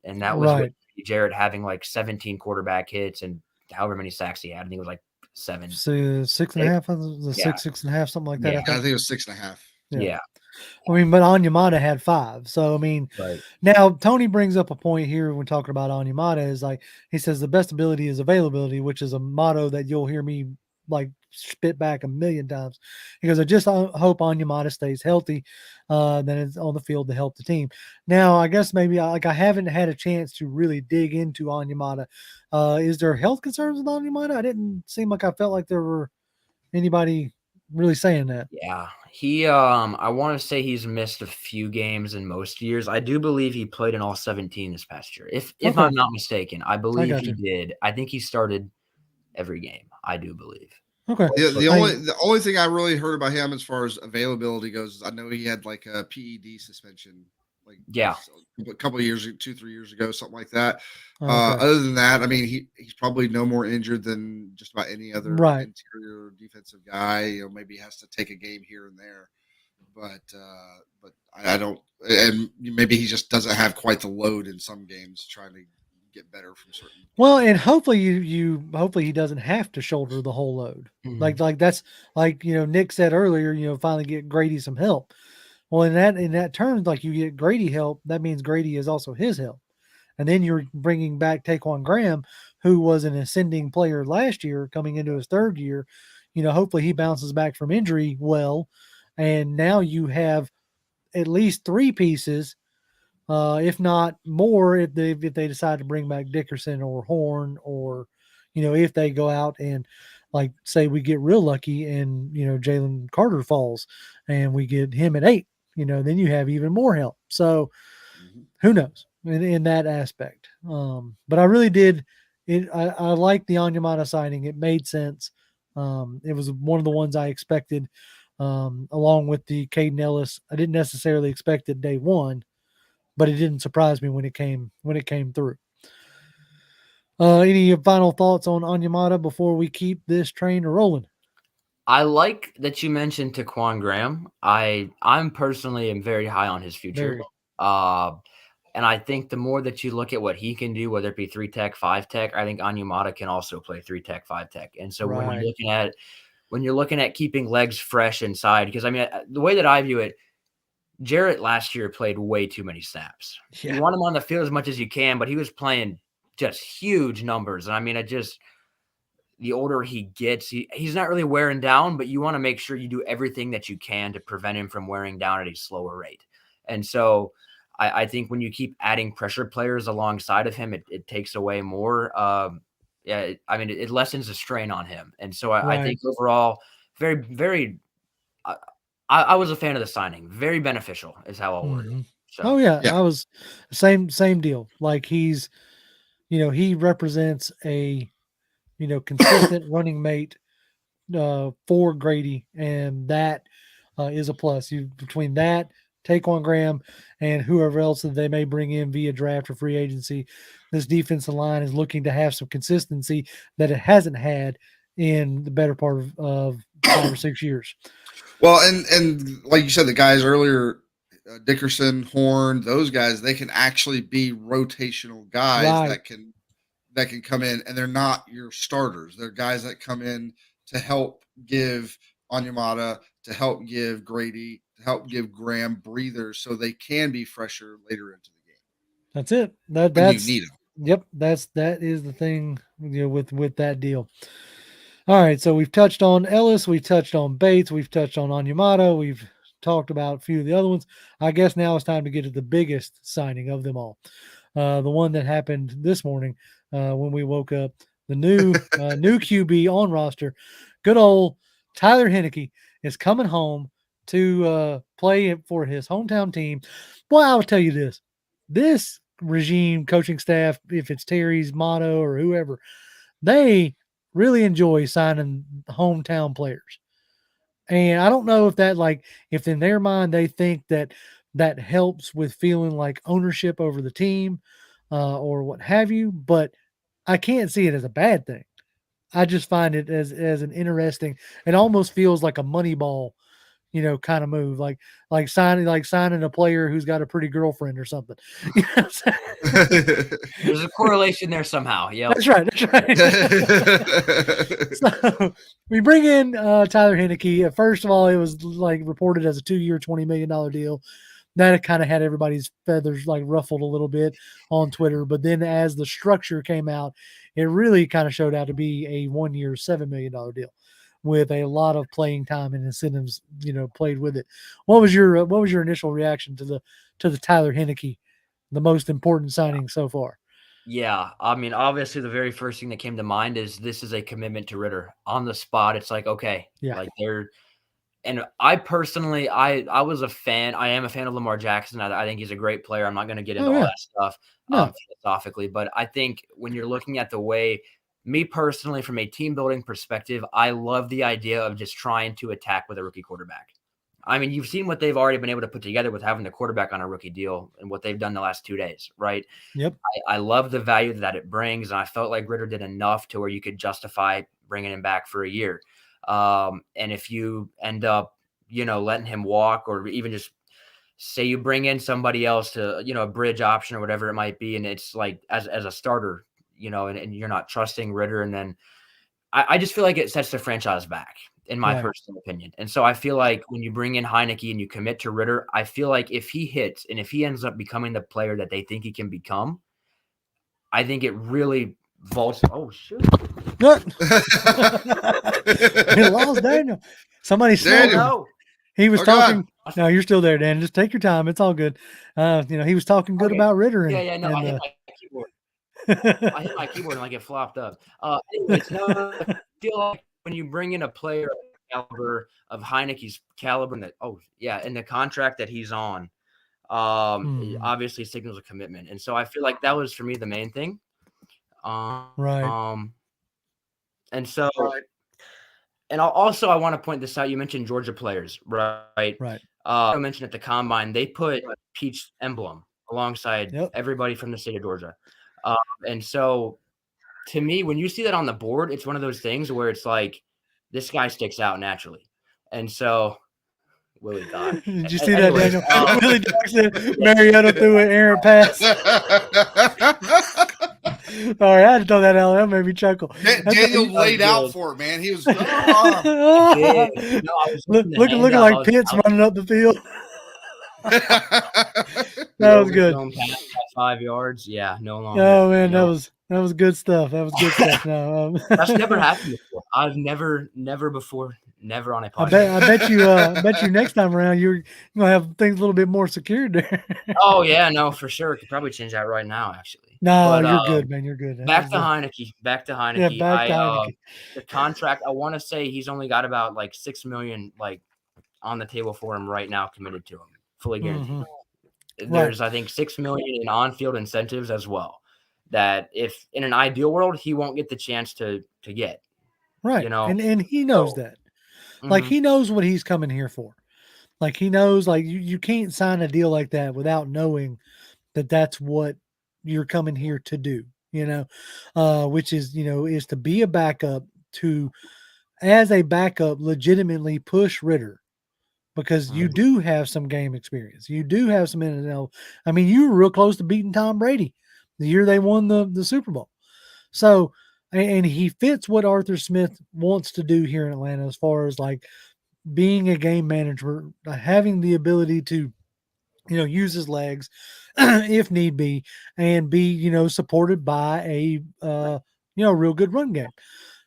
and that was with Jarrett having like 17 quarterback hits and however many sacks he had. I think it was like 7. So 6.5, the Yeah. 6.5, something like that. Yeah. I think it was 6.5. Yeah. I mean, but Onyemata had 5. So I mean, Right. now Tony brings up a point here when talking about Onyemata is like he says the best ability is availability, which is a motto that you'll hear me like spit back a million times. He goes, I just hope Onyemata stays healthy, then it's on the field to help the team. Now, I guess maybe I haven't had a chance to really dig into Onyemata. Is there health concerns with Onyemata? I didn't seem like I felt like there were anybody really saying that. Yeah, he I want to say he's missed a few games in most years. I do believe he played in all 17 this past year. If Okay. I'm not mistaken, I believe got he you. did. I think he started every game. I do believe. Okay. Yeah, the only thing I really heard about him as far as availability goes is I know he had like a PED suspension, like a couple of years, 2-3 years ago, something like that. Okay. Other than that, I mean, he's probably no more injured than just about any other interior defensive guy. You know, maybe he has to take a game here and there, but I don't, and maybe he just doesn't have quite the load in some games trying to get better from certain. Well, and hopefully hopefully he doesn't have to shoulder the whole load. Like that's like, Nick said earlier, finally get Grady some help. Well, in that terms, like you get Grady help, that means Grady is also his help. And then you're bringing back Taquan Graham, who was an ascending player last year coming into his third year. Hopefully he bounces back from injury well. And now you have at least 3 pieces, if not more, if they decide to bring back Dickerson or Horn, or if they go out and like say we get real lucky and Jalen Carter falls and we get him at 8, then you have even more help. So who knows in that aspect. But I really did it. I like the Onyemata signing. It made sense. It was one of the ones I expected, along with the Caden Ellis. I didn't necessarily expect it day one, but it didn't surprise me when it came through. Any final thoughts on Onyemata before we keep this train rolling? I like that you mentioned Taquan Graham. I'm personally am very high on his future. And I think the more that you look at what he can do, whether it be 3 tech, 5 tech, I think Onyemata can also play 3 tech, 5 tech. And so when you're looking at keeping legs fresh inside, because I mean, the way that I view it, Jarrett last year played way too many snaps. Yeah. You want him on the field as much as you can, but he was playing just huge numbers. And I mean, the older he gets, he's not really wearing down, but you want to make sure you do everything that you can to prevent him from wearing down at a slower rate. And so I think when you keep adding pressure players alongside of him, it takes away more. It lessens the strain on him. And so I think overall, very, very, I was a fan of the signing. Very beneficial is how I'll word it. So, I was same deal. Like he's, he represents a, consistent running mate for Grady, and that is a plus. Between that, Taquan Graham, and whoever else that they may bring in via draft or free agency, this defensive line is looking to have some consistency that it hasn't had in the better part of 5 or 6 years. Well, and like you said, the guys earlier, Dickerson, Horn, those guys, they can actually be rotational guys that can come in, and they're not your starters. They're guys that come in to help give Onyemata, to help give Grady, to help give Graham breathers so they can be fresher later into the game. That's it. That's you need them. Yep, that is the thing, with that deal. All right, so we've touched on Ellis, we've touched on Bates, we've touched on Onyemata, we've talked about a few of the other ones. I guess now it's time to get to the biggest signing of them all. The one that happened this morning when we woke up. The new QB on roster, good old Tyler Heineke, is coming home to play for his hometown team. Boy, I will tell you this regime, coaching staff, if it's Terry's motto or whoever, they really enjoy signing hometown players. And I don't know if that, if in their mind they think that helps with feeling like ownership over the team, or what have you, but I can't see it as a bad thing. I just find it as an interesting. It almost feels like a money ball, kind of move, like signing a player who's got a pretty girlfriend or something. You know what I'm saying? There's a correlation there somehow. Yeah, That's right. That's right. So we bring in Tyler Heineke. First of all, it was like reported as a 2-year, $20 million deal. That kind of had everybody's feathers like ruffled a little bit on Twitter. But then as the structure came out, it really kind of showed out to be a 1-year, $7 million deal with a lot of playing time and incentives, played with it. What was your initial reaction to the Tyler Heineke, the most important signing so far? Yeah, I mean, obviously, the very first thing that came to mind is this is a commitment to Ritter on the spot. It's like, okay, Yeah. like and I personally, I was a fan. I am a fan of Lamar Jackson. I think he's a great player. I'm not going to get into all that stuff philosophically, but I think when you're looking at the way, me personally, from a team building perspective, I love the idea of just trying to attack with a rookie quarterback. I mean, you've seen what they've already been able to put together with having the quarterback on a rookie deal and what they've done the last 2 days, right? Yep. I love the value that it brings, and I felt like Ritter did enough to where you could justify bringing him back for a year. And if you end up, letting him walk, or even just say you bring in somebody else to, a bridge option or whatever it might be, and it's like as a starter, and you're not trusting Ritter, and then I just feel like it sets the franchise back, in my personal opinion. And so I feel like when you bring in Heineke and you commit to Ritter, I feel like if he hits and if he ends up becoming the player that they think he can become, I think it really vaults. Oh, shoot. We lost Daniel. Somebody said he was talking. God. No, you're still there, Dan. Just take your time. It's all good. He was talking good about Ritter. And, I hit my keyboard. I hit my keyboard and like it flopped up. Anyways, I feel like when you bring in a player of the caliber of Heineke's caliber, and the contract that he's on, it obviously signals a commitment. And so I feel like that was for me the main thing. Right. And so, and I want to point this out. You mentioned Georgia players, right? Right. I mentioned at the combine, they put Peach emblem alongside everybody from the state of Georgia. And so to me, when you see that on the board, it's one of those things where it's like, this guy sticks out naturally. And so Willie Doc. Did you see that, Daniel? Willie Doc said Mariota threw an errant pass. Sorry, I had to throw that out. That made me chuckle. Daniel laid out for it, man. He was looking like Pitts running up the field. That was good. 5 yards. Yeah, no longer. Oh man, that was good stuff. That was good stuff. No, that's never happened before. I've never on a podcast. I bet you next time around you're gonna have things a little bit more secured there. Oh yeah, no, for sure. Could probably change that right now, actually. No, you're good, man. You're good. Back to Heineke. Yeah, back to Heineke. The contract, I want to say he's only got about like $6 million on the table for him right now, committed to him, fully guaranteed. Mm-hmm. There's I think $6 million in on-field incentives as well, that if in an ideal world he won't get the chance to get. Right. And he knows that. Mm-hmm. Like he knows what he's coming here for. Like he knows you can't sign a deal like that without knowing that that's what you're coming here to do, which is, is to be a backup, to as a backup legitimately push Ritter, because you do have some game experience. You do have some NFL. I mean, you were real close to beating Tom Brady the year they won the Super Bowl. So, and he fits what Arthur Smith wants to do here in Atlanta, as far as being a game manager, having the ability to, use his legs if need be, and be, supported by a, real good run game.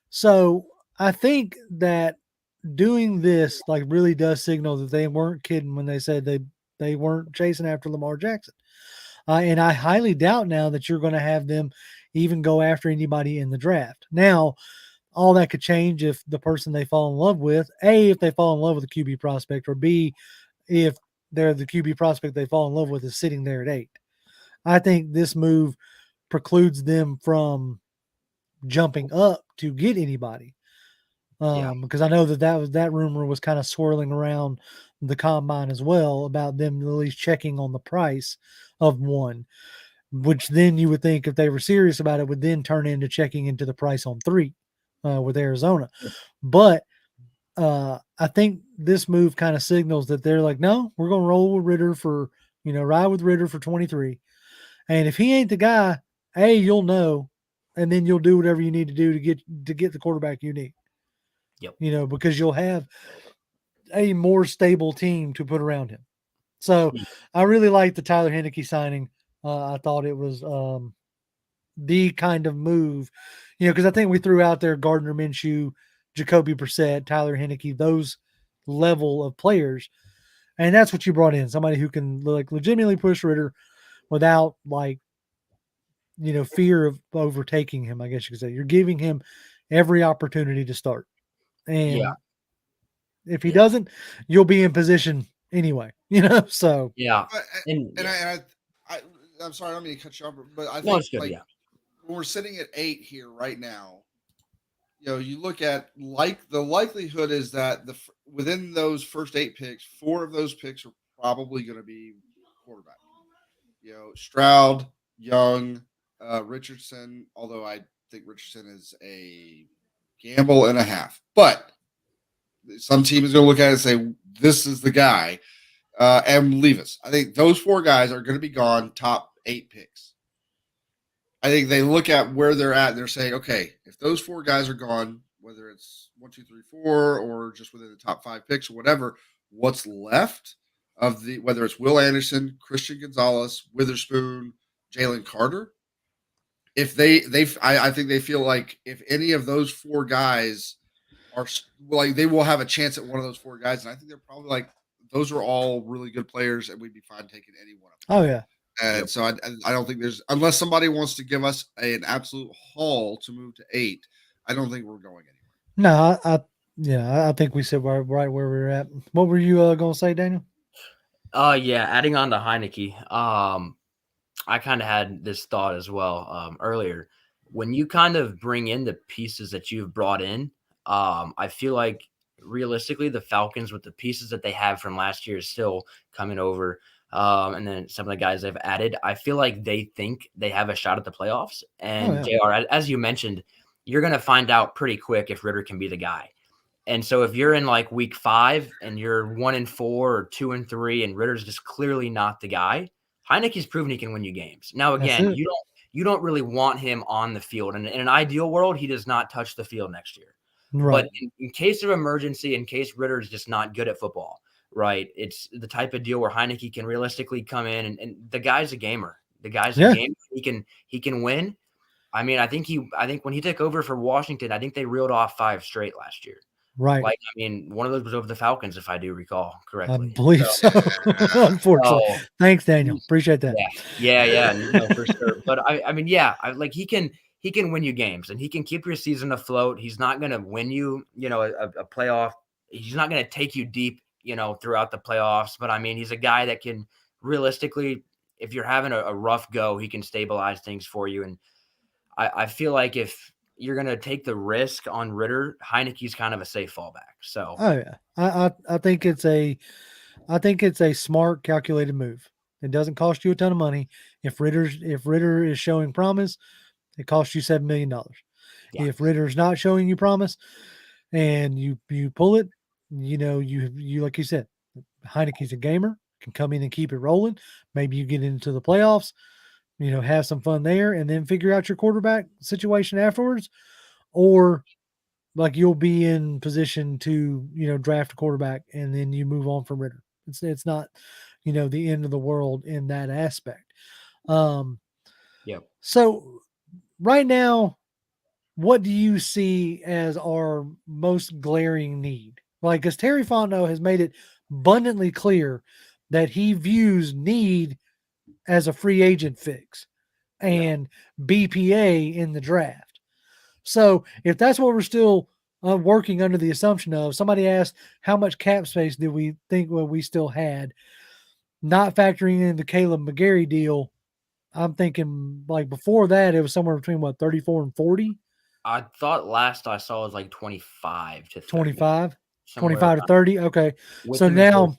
So I think that doing this really does signal that they weren't kidding when they said they weren't chasing after Lamar Jackson. And I highly doubt now that you're going to have them even go after anybody in the draft. Now, all that could change if the person they fall in love with, A, if they fall in love with a QB prospect, or B, if they're the QB prospect they fall in love with is sitting there at 8. I think this move precludes them from jumping up to get anybody. Because I know that rumor was kind of swirling around the combine as well, about them at least checking on the price of one. which then you would think if they were serious about it would then turn into checking into the price on 3 with Arizona. But I think this move kind of signals that they're like, no, we're going to roll with Ritter for, ride with Ritter for 23. And if he ain't the guy, you'll know, and then you'll do whatever you need to do to get the quarterback you need. Yep. Because you'll have a more stable team to put around him. So I really like the Tyler Heineke signing. I thought it was the kind of move, because I think we threw out there Gardner Minshew, Jacoby Brissett, Tyler Heineke, those level of players. And that's what you brought in, somebody who can legitimately push Ritter without fear of overtaking him, I guess you could say. You're giving him every opportunity to start. And if he doesn't, you'll be in position anyway, so. Yeah. I'm sorry, I don't mean to cut you off, but I think when we're sitting at 8 here right now, you look at the likelihood is that within those first 8 picks, 4 of those picks are probably going to be quarterback. Stroud, Young, Richardson, although I think Richardson is a gamble and a half, but some team is going to look at it and say, this is the guy, and Levis. I think those 4 guys are going to be gone top 8 picks. I think they look at where they're at and they're saying, okay, if those 4 guys are gone, whether it's 1, 2, 3, 4, or just within the top 5 picks or whatever, what's left of whether it's Will Anderson, Christian Gonzalez, Witherspoon, Jalen Carter, if I think they feel like if any of those 4 guys are they will have a chance at one of those 4 guys, and I think they're probably those are all really good players, and we'd be fine taking any one of them. Oh yeah. And so I don't think there's, unless somebody wants to give us an absolute haul to move to 8, I don't think we're going anywhere. No, I think we said right where we were at. What were you going to say, Daniel? Adding on to Heineke, I kind of had this thought as well earlier. When you kind of bring in the pieces that you've brought in, I feel like realistically the Falcons with the pieces that they have from last year is still coming over. And then some of the guys they've added, I feel like they think they have a shot at the playoffs. And JR, as you mentioned, you're going to find out pretty quick if Ritter can be the guy. And so if you're in week 5 and you're 1-4 or 2-3 and Ritter's just clearly not the guy, Heineke's proven he can win you games. Now, again, you don't really want him on the field. And in an ideal world, he does not touch the field next year. Right. But in case of emergency, in case Ritter is just not good at football, right? It's the type of deal where Heineke can realistically come in and the guy's a gamer. The guy's a gamer. He can win. I mean, I think when he took over for Washington, I think they reeled off 5 straight last year. Right. One of those was over the Falcons, if I do recall correctly. I believe so. Unfortunately. Thanks, Daniel. Appreciate that. Yeah, no, for sure. But he can win you games and he can keep your season afloat. He's not going to win you, a playoff. He's not going to take you deep, throughout the playoffs. But I mean, he's a guy that can realistically, if you're having a rough go, he can stabilize things for you. And I feel like if you're going to take the risk on Ritter, Heineke's kind of a safe fallback. So, I think it's a smart, calculated move. It doesn't cost you a ton of money. If Ritter is showing promise, it costs you $7 million. Yeah. If Ritter's not showing you promise and you pull it, you like you said, Heineke's a gamer, can come in and keep it rolling. Maybe you get into the playoffs, have some fun there and then figure out your quarterback situation afterwards. Or you'll be in position to, draft a quarterback and then you move on from Ritter. It's not, the end of the world in that aspect. So right now, what do you see as our most glaring need? Because Terry Fontenot has made it abundantly clear that he views need as a free agent fix and BPA in the draft. So if that's what we're still working under the assumption of, somebody asked how much cap space did we think we still had, not factoring in the Caleb McGarry deal. I'm thinking before that, it was somewhere between 34 and 40. I thought last I saw was 25 to 30. 25 to 30. Okay. With so now,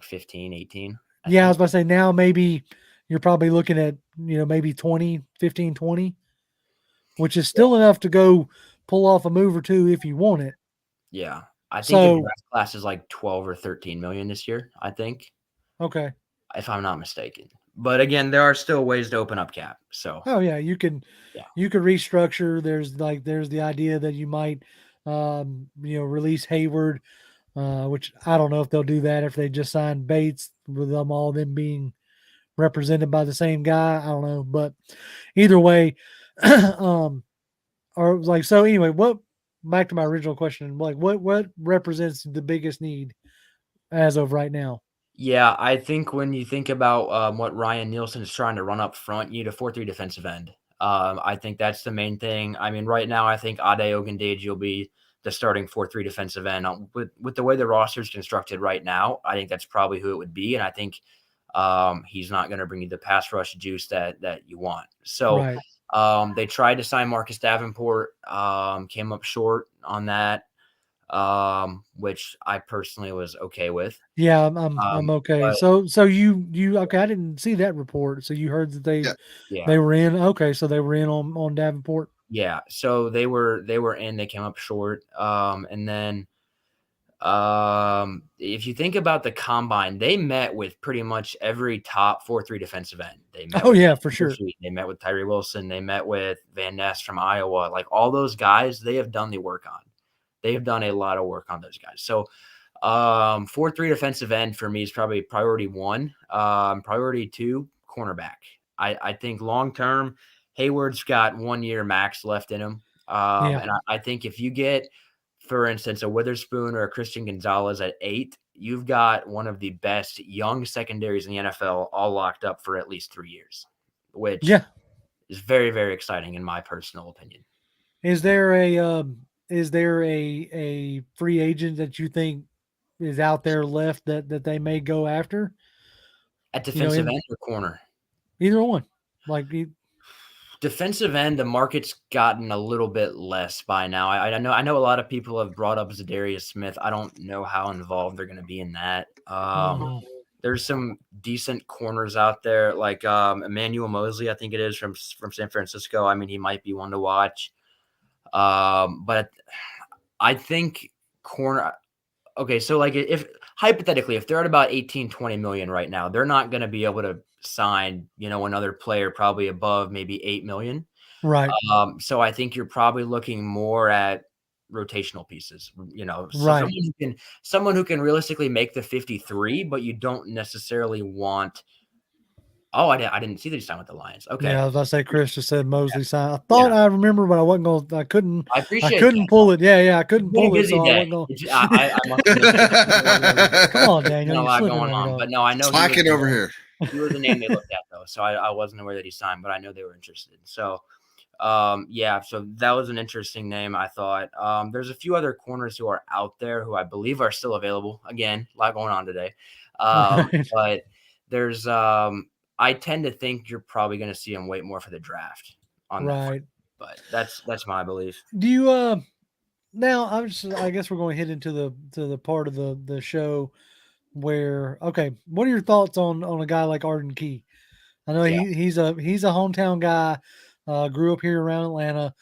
15, 18. I was about to say now maybe you're probably looking at maybe 20, 15, 20, which is still enough to go pull off a move or two if you want it. Yeah. I think the So, draft class is like 12 or 13 million this year, I think, okay. if I'm not mistaken. But again, there are still ways to open up cap. So, Oh yeah, you could restructure. There's the idea that you might release Hayward, which I don't know if they'll do that if they just signed Bates with them being represented by the same guy. I don't know, but either way, or like so. Anyway, back to my original question? Like, what represents the biggest need as of right now? yeah, I think when you think about what Ryan Nielsen is trying to run up front, you need a 4-3 defensive end. I think that's the main thing. I mean, right now, I think Ade Ogundeji will be the starting 4-3 defensive end. With the way the roster is constructed right now, I think that's probably who it would be. And I think he's not going to bring you the pass rush juice that you want. So Right. they tried to sign Marcus Davenport, came up short on that, which I personally was okay with. Yeah, I'm okay. But So you okay? I didn't see that report. So you heard that Yeah. they were in. Okay, so they were in on Davenport. Yeah, so they were in, they came up short. And then if you think about the combine, they met with pretty much every top 4-3 defensive end. They met Oh with yeah, for sure. they met with Tyree Wilson, they met with Van Ness from Iowa. Like all those guys, they have done the work on. They have done a lot of work on those guys. So 4-3 defensive end for me is probably priority 1. Priority 2, cornerback. I think long term, Hayward's got 1 year max left in him. Yeah. And I think if you get, for instance, a Witherspoon or a Christian Gonzalez at 8, you've got one of the best young secondaries in the NFL all locked up for at least 3 years, which is very, very exciting in my personal opinion. Is there a free agent that you think is out there left that they may go after? At defensive end or corner? Either one. Like defensive end, the market's gotten a little bit less by now. I know a lot of people have brought up Zadarius Smith. I don't know how involved they're going to be in that. There's some decent corners out there, like Emmanuel Mosley, I think it is from San Francisco. I mean, he might be one to watch. But I think corner. Okay, so like if hypothetically, if they're at about 18, 20 million right now, they're not going to be able to sign, another player probably above maybe 8 million. Right. So I think you're probably looking more at rotational pieces, Right. someone who can realistically make the 53, but you don't necessarily want. Oh, I didn't see that he signed with the Lions. Okay. Yeah, as I say, Chris just said Mosley signed. I thought I remember, but I wasn't going. I couldn't. I appreciate. I couldn't pull it. Yeah, I couldn't pull it. So day. I wasn't going. I must have Come on, Daniel. a lot going on, but no, I know slacking over here. He was the name they looked at though, so I wasn't aware that he signed, but I know they were interested. So, so that was an interesting name, I thought. There's a few other corners who are out there who I believe are still available. Again, a lot going on today, but there's I tend to think you're probably going to see him wait more for the draft on that front, but that's my belief. Do you now I guess we're going to hit into the part of the show where what are your thoughts on a guy like Arden Key? I know he's a hometown guy, grew up here around Atlanta,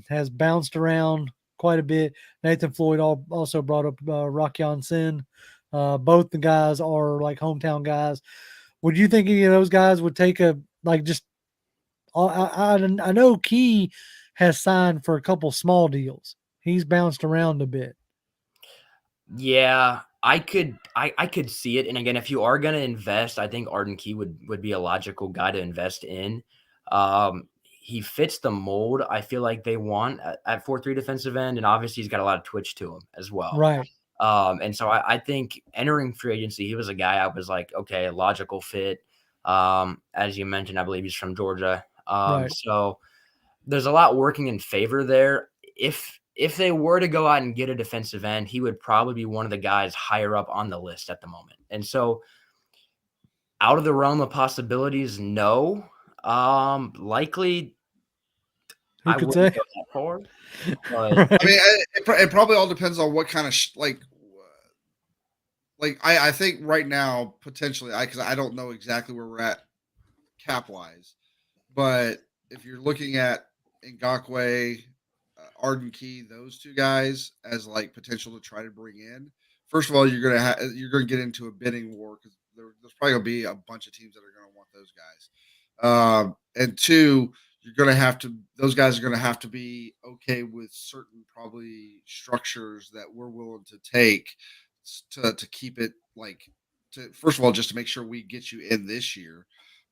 has bounced around quite a bit. Nathan Floyd also brought up Rockyon Sin. Both the guys are like hometown guys. Would you think any of those guys would take I know Key has signed for a couple small deals. He's bounced around a bit. Yeah, I could see it. And again, if you are going to invest, I think Arden Key would be a logical guy to invest in. He fits the mold I feel like they want at 4-3 defensive end. And obviously he's got a lot of twitch to him as well. Right. And so I think entering free agency, he was a guy I was like, okay, a logical fit. As you mentioned, I believe he's from Georgia. So there's a lot working in favor there. If they were to go out and get a defensive end, he would probably be one of the guys higher up on the list at the moment. And so out of the realm of possibilities, no. Likely, who could say? Go that far, but I mean, it probably all depends on what kind of I think right now potentially because I don't know exactly where we're at cap wise. But if you're looking at Ngakwe, Arden Key, those two guys as like potential to try to bring in, first of all, you're gonna get into a bidding war because there's probably gonna be a bunch of teams that are gonna want those guys. And two, you're gonna have to those guys are gonna have to be okay with certain probably structures that we're willing to take to keep it like to first of all just to make sure we get you in this year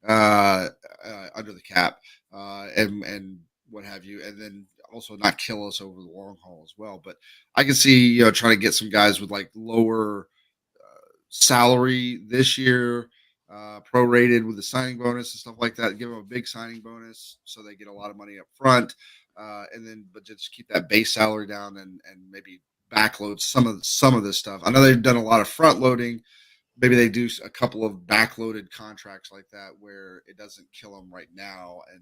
under the cap and what have you, and then also not kill us over the long haul as well. But I can see trying to get some guys with like lower salary this year, prorated with the signing bonus and stuff like that. Give them a big signing bonus so they get a lot of money up front, and then but just keep that base salary down and maybe backload some of this stuff. I know they've done a lot of front loading. Maybe they do a couple of backloaded contracts like that where it doesn't kill them right now, and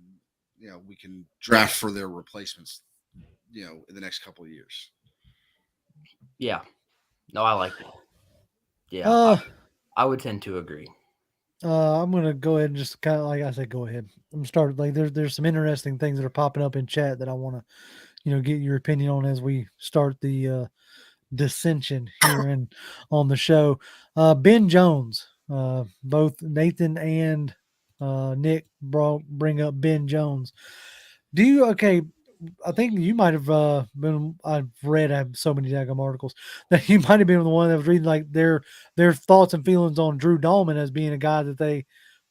we can draft for their replacements, in the next couple of years. Yeah, no, I like that. Yeah, Uh, I would tend to agree. I'm gonna go ahead and just kind of like I said, go ahead. I'm started like there's some interesting things that are popping up in chat that I want to get your opinion on as we start the dissension here and on the show. Ben Jones, both Nathan and Nick bring up Ben Jones. Do you okay? I think you might have been. I've read. I have so many daggum articles that you might have been the one that was reading like their thoughts and feelings on Drew Dolman as being a guy that they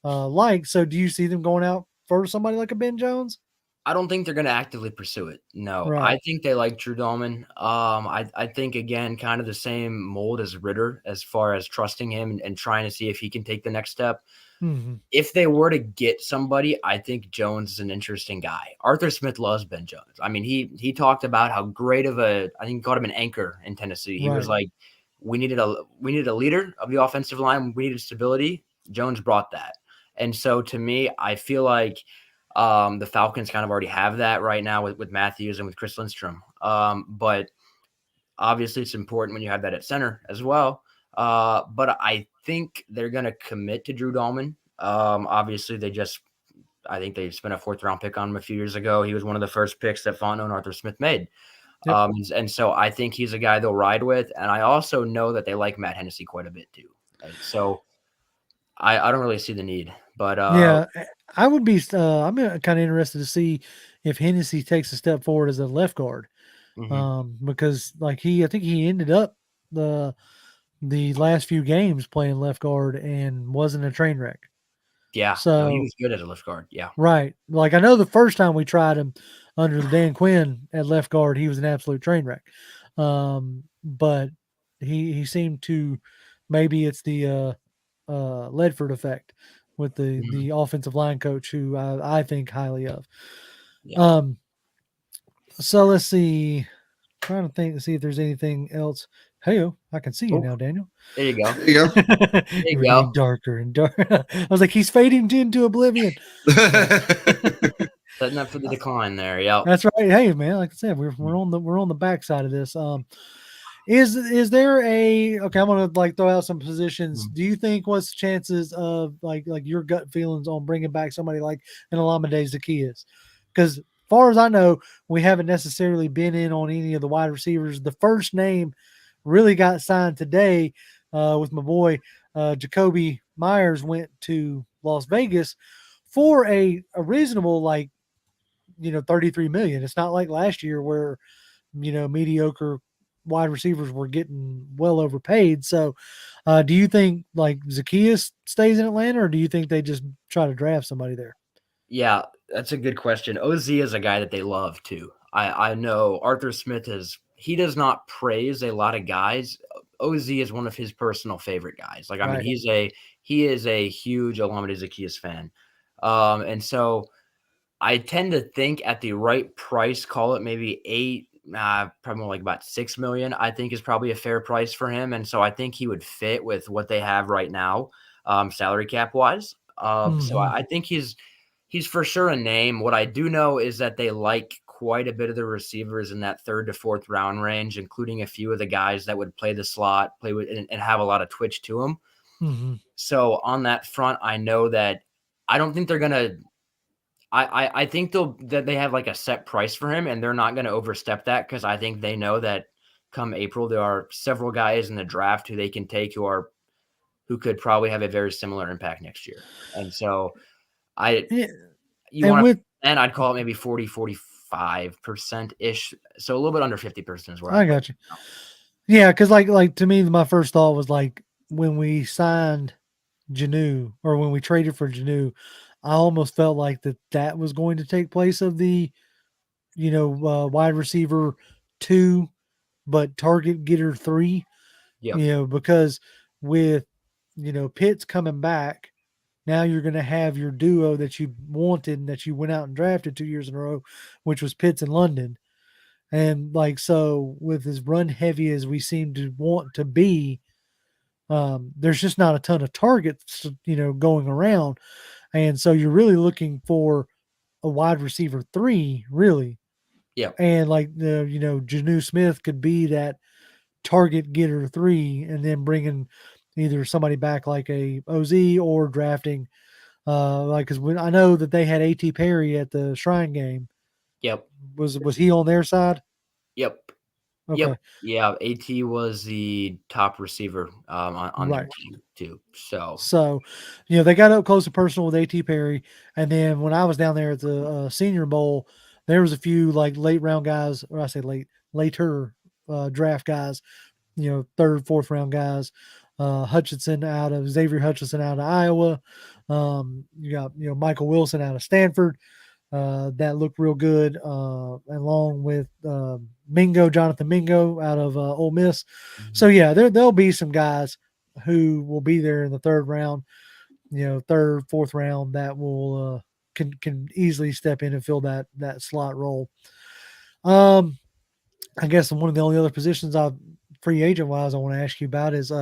like. So, do you see them going out for somebody like a Ben Jones? I don't think they're going to actively pursue it. No, Right. I think they like Drew Dolman. I think again, kind of the same mold as Ritter as far as trusting him and trying to see if he can take the next step. Mm-hmm. If they were to get somebody, I think Jones is an interesting guy. Arthur Smith loves Ben Jones. I mean, he talked about how great of I think he called him an anchor in Tennessee. He was like, we needed a leader of the offensive line. We needed stability. Jones brought that. And so to me, I feel like the Falcons kind of already have that right now with Matthews and with Chris Lindstrom. But obviously it's important when you have that at center as well. But I think they're going to commit to Drew Dolman. Obviously I think they spent a 4th round pick on him a few years ago. He was one of the first picks that Fontenot and Arthur Smith made. Yep. And so I think he's a guy they'll ride with. And I also know that they like Matt Hennessy quite a bit too. Right? So I don't really see the need, but yeah, I would be. I'm kind of interested to see if Hennessy takes a step forward as a left guard, because like I think he ended up the last few games playing left guard and wasn't a train wreck. Yeah, so he was good as a left guard. Yeah, right. Like I know the first time we tried him under the Dan Quinn at left guard, he was an absolute train wreck. But he seemed to maybe it's the Ledford effect with the offensive line coach who I think highly of. Yeah. So let's see. Trying to think to see if there's anything else. Hey, I can see you now, Daniel. There you go. There you go. There you go. Getting darker and darker. I was like, he's fading into oblivion. Setting up for the decline there. Yeah, that's right. Hey, man, like I said, we're on the backside of this. Is there okay? I'm gonna like throw out some positions. Do you think what's the chances of like your gut feelings on bringing back somebody like an Olamide Zaccheaus? Because far as I know, we haven't necessarily been in on any of the wide receivers. The first name really got signed today with my boy Jacoby Myers went to Las Vegas for a reasonable $33 million. It's not like last year where mediocre wide receivers were getting well overpaid. So do you think like Zaccheaus stays in Atlanta, or do you think they just try to draft somebody there? Yeah, that's a good question. OZ is a guy that they love too. I know Arthur Smith he does not praise a lot of guys. OZ is one of his personal favorite guys. Like, I mean, he is a huge Olamide Zaccheaus fan. And so I tend to think at the right price, call it maybe 8, probably more like about 6 million, I think is probably a fair price for him. And so I think he would fit with what they have right now, salary cap wise. So I think he's for sure a name. What I do know is that they like quite a bit of the receivers in that 3rd to 4th round range, including a few of the guys that would play the slot, play with and have a lot of twitch to them. So on that front, I know that I don't think they're gonna. I think that they have like a set price for him, and they're not going to overstep that because I think they know that come April there are several guys in the draft who they can take who could probably have a very similar impact next year. And so Yeah, you and want with to, and I'd call it maybe 45% ish. So a little bit under 50% is where I I'm got you. Yeah, because like to me, my first thought was like when we signed Janu or when we traded for Janu, I almost felt like that was going to take place of the wide receiver 2, but target getter 3. Yep. Because with Pitts coming back, now you're going to have your duo that you wanted and that you went out and drafted 2 years in a row, which was Pitts and London. And like so, with as run heavy as we seem to want to be, there's just not a ton of targets, going around, and so you're really looking for a wide receiver 3, really. Yep. And like Janu Smith could be that target getter 3, and then bringing either somebody back like a OZ or drafting, like because when I know that they had A.T. Perry at the Shrine game. Yep. Was he on their side? Yep. Okay. Yep. Yeah. AT was the top receiver on their Right. team too. So So, they got up close and personal with A.T. Perry. And then when I was down there at the Senior Bowl, there was a few like late round guys, or I say later draft guys, third, fourth round guys. Xavier Hutchinson out of Iowa. You got, Michael Wilson out of Stanford. That looked real good, along with Jonathan Mingo out of Ole Miss. So yeah, there'll be some guys who will be there in the third round, third, fourth round that will can easily step in and fill that slot role. I guess one of the only other positions free agent wise I want to ask you about is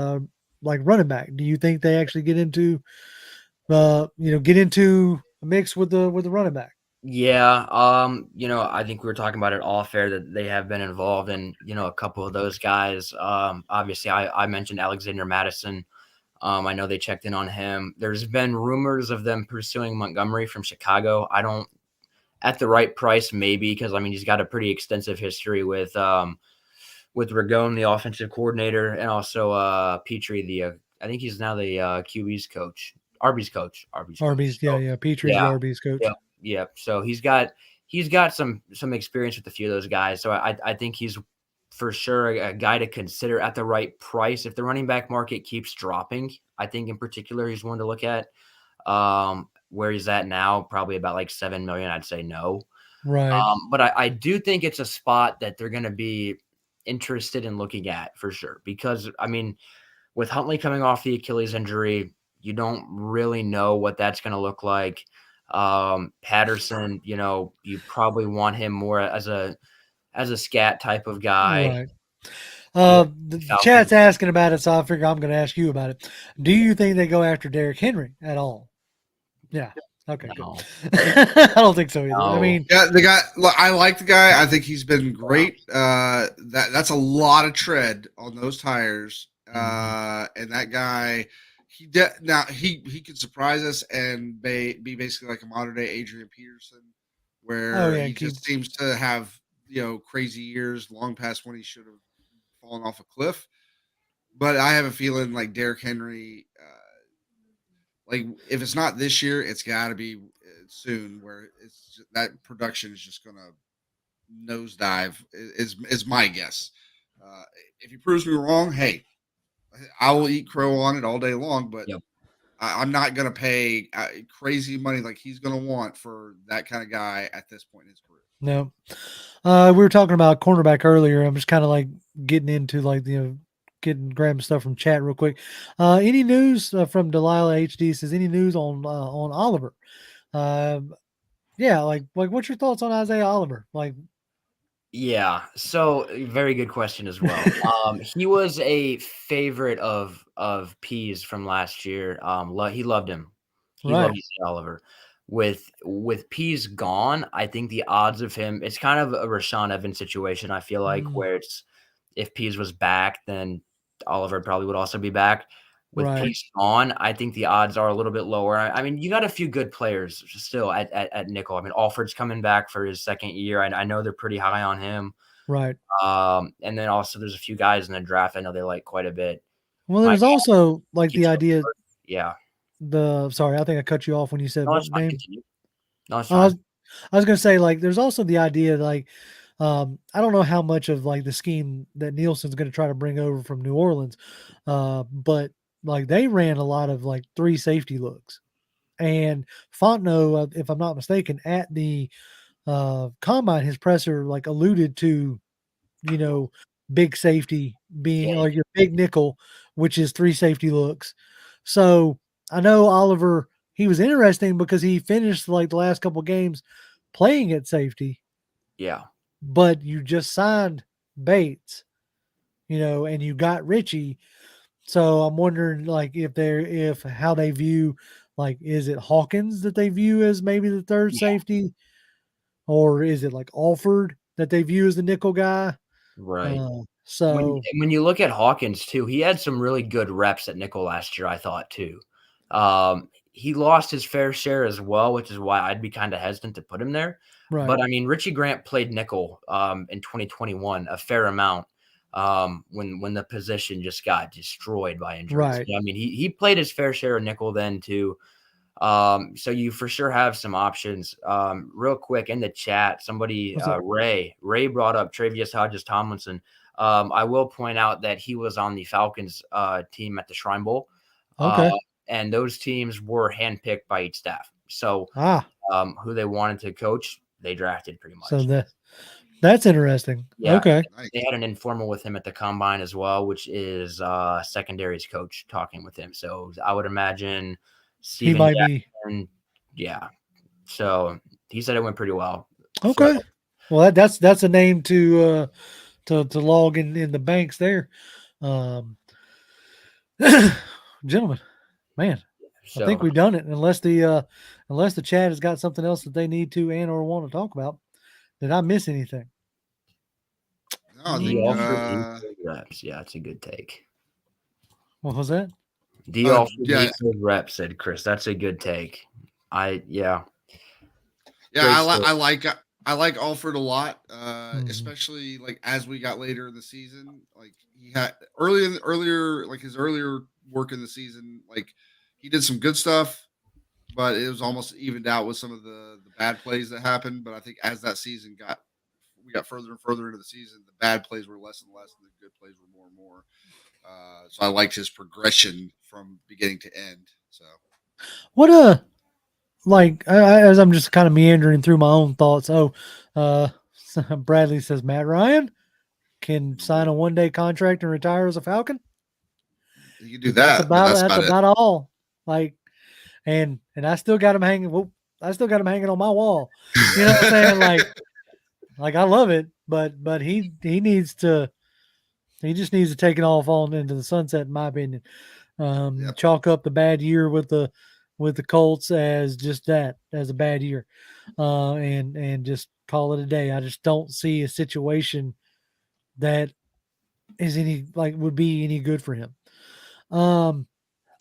like running back. Do you think they actually get into a mix with the running back? yeah, I think we were talking about it all fair that they have been involved in, a couple of those guys. Obviously I mentioned Alexander Madison. I know they checked in on him. There's been rumors of them pursuing Montgomery from Chicago. I don't at the right price, maybe, because I mean he's got a pretty extensive history with Ragone, the offensive coordinator, and also Petrie, I think he's now the QB's coach, RB's coach. RB's, So, yeah. Petrie's the yeah, RB's coach. yeah. So he's got some experience with a few of those guys. So I think he's for sure a guy to consider at the right price. If the running back market keeps dropping, I think in particular he's one to look at. Where he's at now, probably about like 7 million. I'd say no. Right. But I do think it's a spot that they're going to be interested in looking at for sure, because I mean, with Huntley coming off the Achilles injury, you don't really know what that's going to look like. Patterson, you probably want him more as a scat type of guy. Right. Yeah, The Falcons. chat's asking about it, so I figure I'm going to ask you about it. Do you think they go after Derrick Henry at all? Yeah. Okay, No. good. I don't think so either. No. I mean, Yeah, the guy. I like the guy. I think he's been great. That's a lot of tread on those tires. And that guy, he could surprise us and be basically like a modern day Adrian Peterson, where he just seems to have crazy years long past when he should have fallen off a cliff. But I have a feeling like Derrick Henry, like if it's not this year, it's got to be soon. Where that production is just going to nosedive. Is my guess. If he proves me wrong, hey, I will eat crow on it all day long. But Yep. I'm not going to pay crazy money like he's going to want for that kind of guy at this point in his career. No. We were talking about cornerback earlier. I'm just kind of like getting into like grabbing stuff from chat real quick. Any news from Delilah HD says any news on Oliver? Yeah, like what's your thoughts on Isaiah Oliver? Like, yeah, so very good question as well. He was a favorite of Pease from last year. He loved him. He loved Isaiah Oliver. With Pease gone, I think the odds of him, it's kind of a Rashaan Evans situation, I feel like, where it's if Pease was back, then Oliver probably would also be back. With Right. Pace on, I think the odds are a little bit lower. I mean, you got a few good players still at nickel. I mean, Alford's coming back for his second year. I know they're pretty high on him. Right. And then also there's a few guys in the draft I know they like quite a bit. Well, My there's also like the keeps idea. yeah. Sorry, I think I cut you off when you said No, what it's fine. name. Continue. No, it's I fine. was, I was gonna say like there's also the idea like I don't know how much of like the scheme that Nielsen's going to try to bring over from New Orleans, but like they ran a lot of like 3 safety looks, and Fontenot, if I'm not mistaken, at the combine, his presser like alluded to, you know, big safety being Yeah, like your big nickel, which is 3 safety looks. So I know Oliver, he was interesting because he finished like the last couple games playing at safety, yeah. but you just signed Bates, and you got Richie. So I'm wondering like if how they view, like, is it Hawkins that they view as maybe the third Yeah. safety, or is it like Alford that they view as the nickel guy? Right. So When you look at Hawkins too, he had some really good reps at nickel last year, I thought too. He lost his fair share as well, which is why I'd be kind of hesitant to put him there. right, But I mean, Richie Grant played nickel in 2021 a fair amount when the position just got destroyed by injuries. right. So, I mean, he played his fair share of nickel then too. So you for sure have some options. Real quick in the chat, somebody What's up? Ray brought up Travius Hodges Tomlinson. I will point out that he was on the Falcons team at the Shrine Bowl. Okay. And those teams were handpicked by each staff. So who they wanted to coach, they drafted pretty much. So that's interesting. Yeah. Okay. They had an informal with him at the combine as well, which is secondaries coach talking with him. So I would imagine Steven He might Jackson, yeah. So he said it went pretty well. Okay. So, Well, that's a name to log in the banks there. Gentlemen, man, I think we've done it. Unless the chat has got something else that they need to and or want to talk about. Did I miss anything? No, I think, reps. Yeah, it's a good take. What was that? Do you also need those reps? Said Chris. That's a good take. Yeah, I like Alford a lot, especially like as we got later in the season. Like he had earlier, like his earlier work in the season, like he did some good stuff, but it was almost evened out with some of the bad plays that happened. But I think as that season we got further and further into the season, the bad plays were less and less, and the good plays were more and more. So I liked his progression from beginning to end. So what like as I'm just kind of meandering through my own thoughts. Bradley says Matt Ryan can sign a 1-day contract and retire as a Falcon. You can do that. That's about all. Like, and I still got him hanging. Well, I still got him hanging on my wall. You know what I'm saying? Like I love it, but he needs to. He just needs to take it off on into the sunset, in my opinion. Chalk up the bad year with the Colts as just that, as a bad year, and just call it a day. I just don't see a situation that is would be any good for him. I'll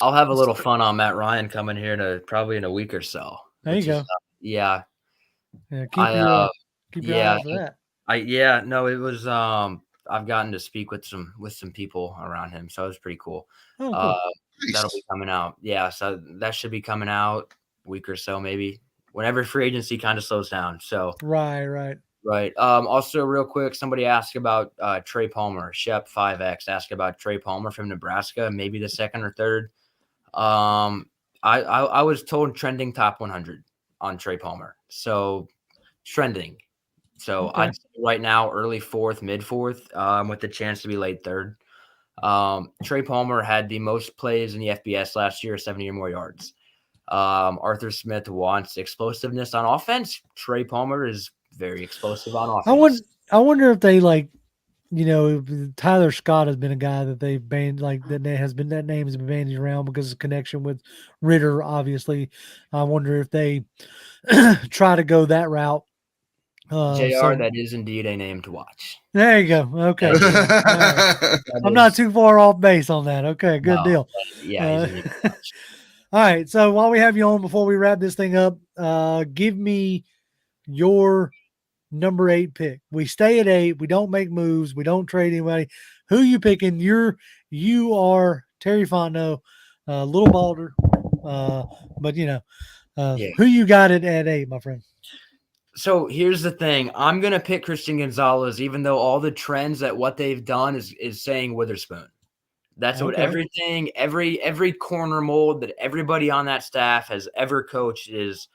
have a little fun on Matt Ryan coming here probably in a week or so. There you go. Yeah. Keep your eye out for that. It was I've gotten to speak with some people around him, so it was pretty cool. Oh, cool. That'll be coming out. Yeah, so that should be coming out a week or so, maybe whenever free agency kind of slows down. So right. Also, real quick, somebody asked about Trey Palmer. Shep 5X asked about Trey Palmer from Nebraska, maybe the second or third. I was told trending top 100 on Trey Palmer, so trending. So Okay. I'd say right now early fourth, mid fourth, with the chance to be late third. Trey Palmer had the most plays in the FBS last year, 70 or more yards. Arthur Smith wants explosiveness on offense. Trey Palmer is very explosive on offense. I wonder if they Tyler Scott has been a guy that they've banned, that name has been bandied around because of connection with Ritter. Obviously, I wonder if they try to go that route JR, that is indeed a name to watch. There you go. Okay. Yeah. Right. I'm not too far off base on that. Okay, good deal. Yeah, he's a name to watch. All right. So while we have you on, before we wrap this thing up, give me your number 8 pick. We stay at 8. We don't make moves. We don't trade anybody. Who you picking? You are Terry Fontenot, little balder, but who you got it at 8, my friend? So here's the thing. I'm gonna pick Christian Gonzalez, even though all the trends that what they've done is saying Witherspoon. That's what everything, every corner mold that everybody on that staff has ever coached is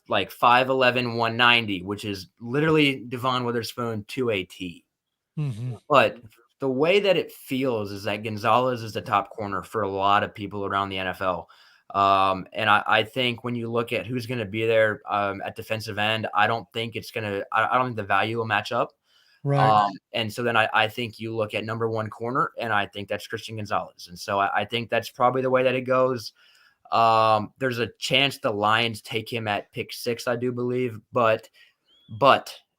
like 5'11", 190, which is literally Devon Witherspoon to a T. Mm-hmm. But the way that it feels is that Gonzalez is the top corner for a lot of people around the NFL. And I think when you look at who's going to be there at defensive end, I don't think the value will match up. Right. And so then I think you look at number 1 corner, and I think that's Christian Gonzalez. And so I think that's probably the way that it goes. There's a chance the Lions take him at pick 6, I do believe, but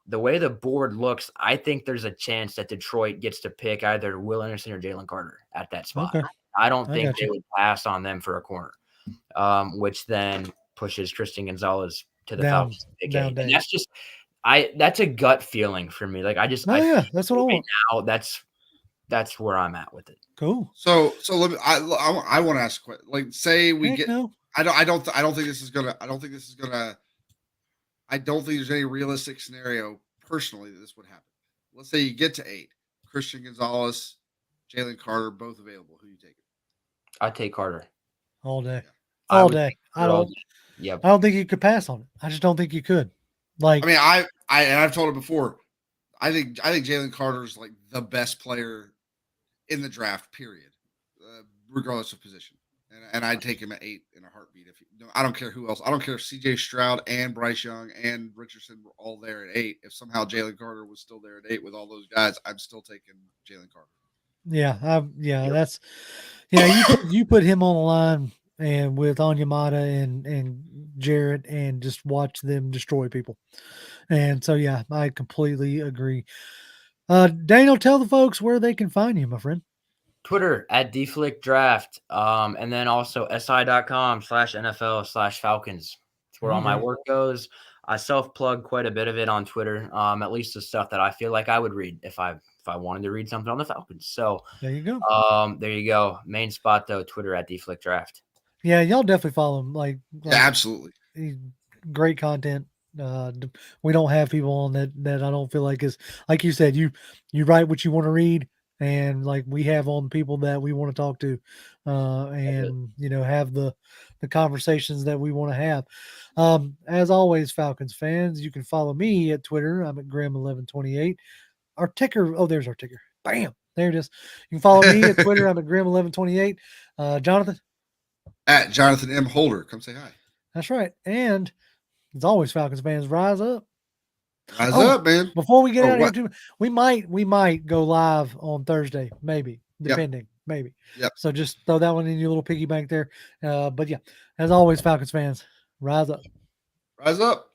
the way the board looks, I think there's a chance that Detroit gets to pick either Will Anderson or Jalen Carter at that spot. Okay. I don't think they would pass on them for a corner, which then pushes Christian Gonzalez to the Falcons. And that's a gut feeling for me. Like that's what I want. Now, that's where I'm at with it. Cool. So let me. I want to ask a question. Like, say we get. No. I don't think this is gonna. I don't think there's any realistic scenario personally that this would happen. Let's say you get to 8. Christian Gonzalez, Jalen Carter, both available. Who you taking? I take Carter all day. All day. I don't think you could pass on it. I just don't think you could. Like, I mean, I've told it before. I think Jalen Carter is like the best player in the draft, period, regardless of position. And I'd take him at 8 in a heartbeat. I don't care who else. I don't care if C.J. Stroud and Bryce Young and Richardson were all there at 8. If somehow Jalen Carter was still there at 8 with all those guys, I'm still taking Jalen Carter. You put him on the line and with Onyemata and Jarrett and just watch them destroy people. And so I completely agree. Daniel, tell the folks where they can find you, my friend. Twitter at DFlickDraft, and then also si.com/NFL/Falcons. It's where all my work goes. I self-plug quite a bit of it on Twitter, at least the stuff that I feel like I would read if I wanted to read something on the Falcons. So there you go. There you go. Main spot though, Twitter at DFlickDraft. Yeah, y'all definitely follow him. Like absolutely. Great content. We don't have people on that I don't feel like is, like you said, you write what you want to read. And like we have on people that we want to talk to, and have the conversations that we want to have. As always, Falcons fans, you can follow me at Twitter. I'm at Grim1128. Our ticker. Oh, there's our ticker. Bam, there it is. You can follow me at Twitter. I'm at Grim1128. Jonathan. At Jonathan M. Holder. Come say hi. That's right. And as always, Falcons fans, rise up. Rise up, man. Before we get out of here, we might go live on Thursday, maybe, depending, maybe. Yep. So just throw that one in your little piggy bank there. But as always, Falcons fans, rise up. Rise up.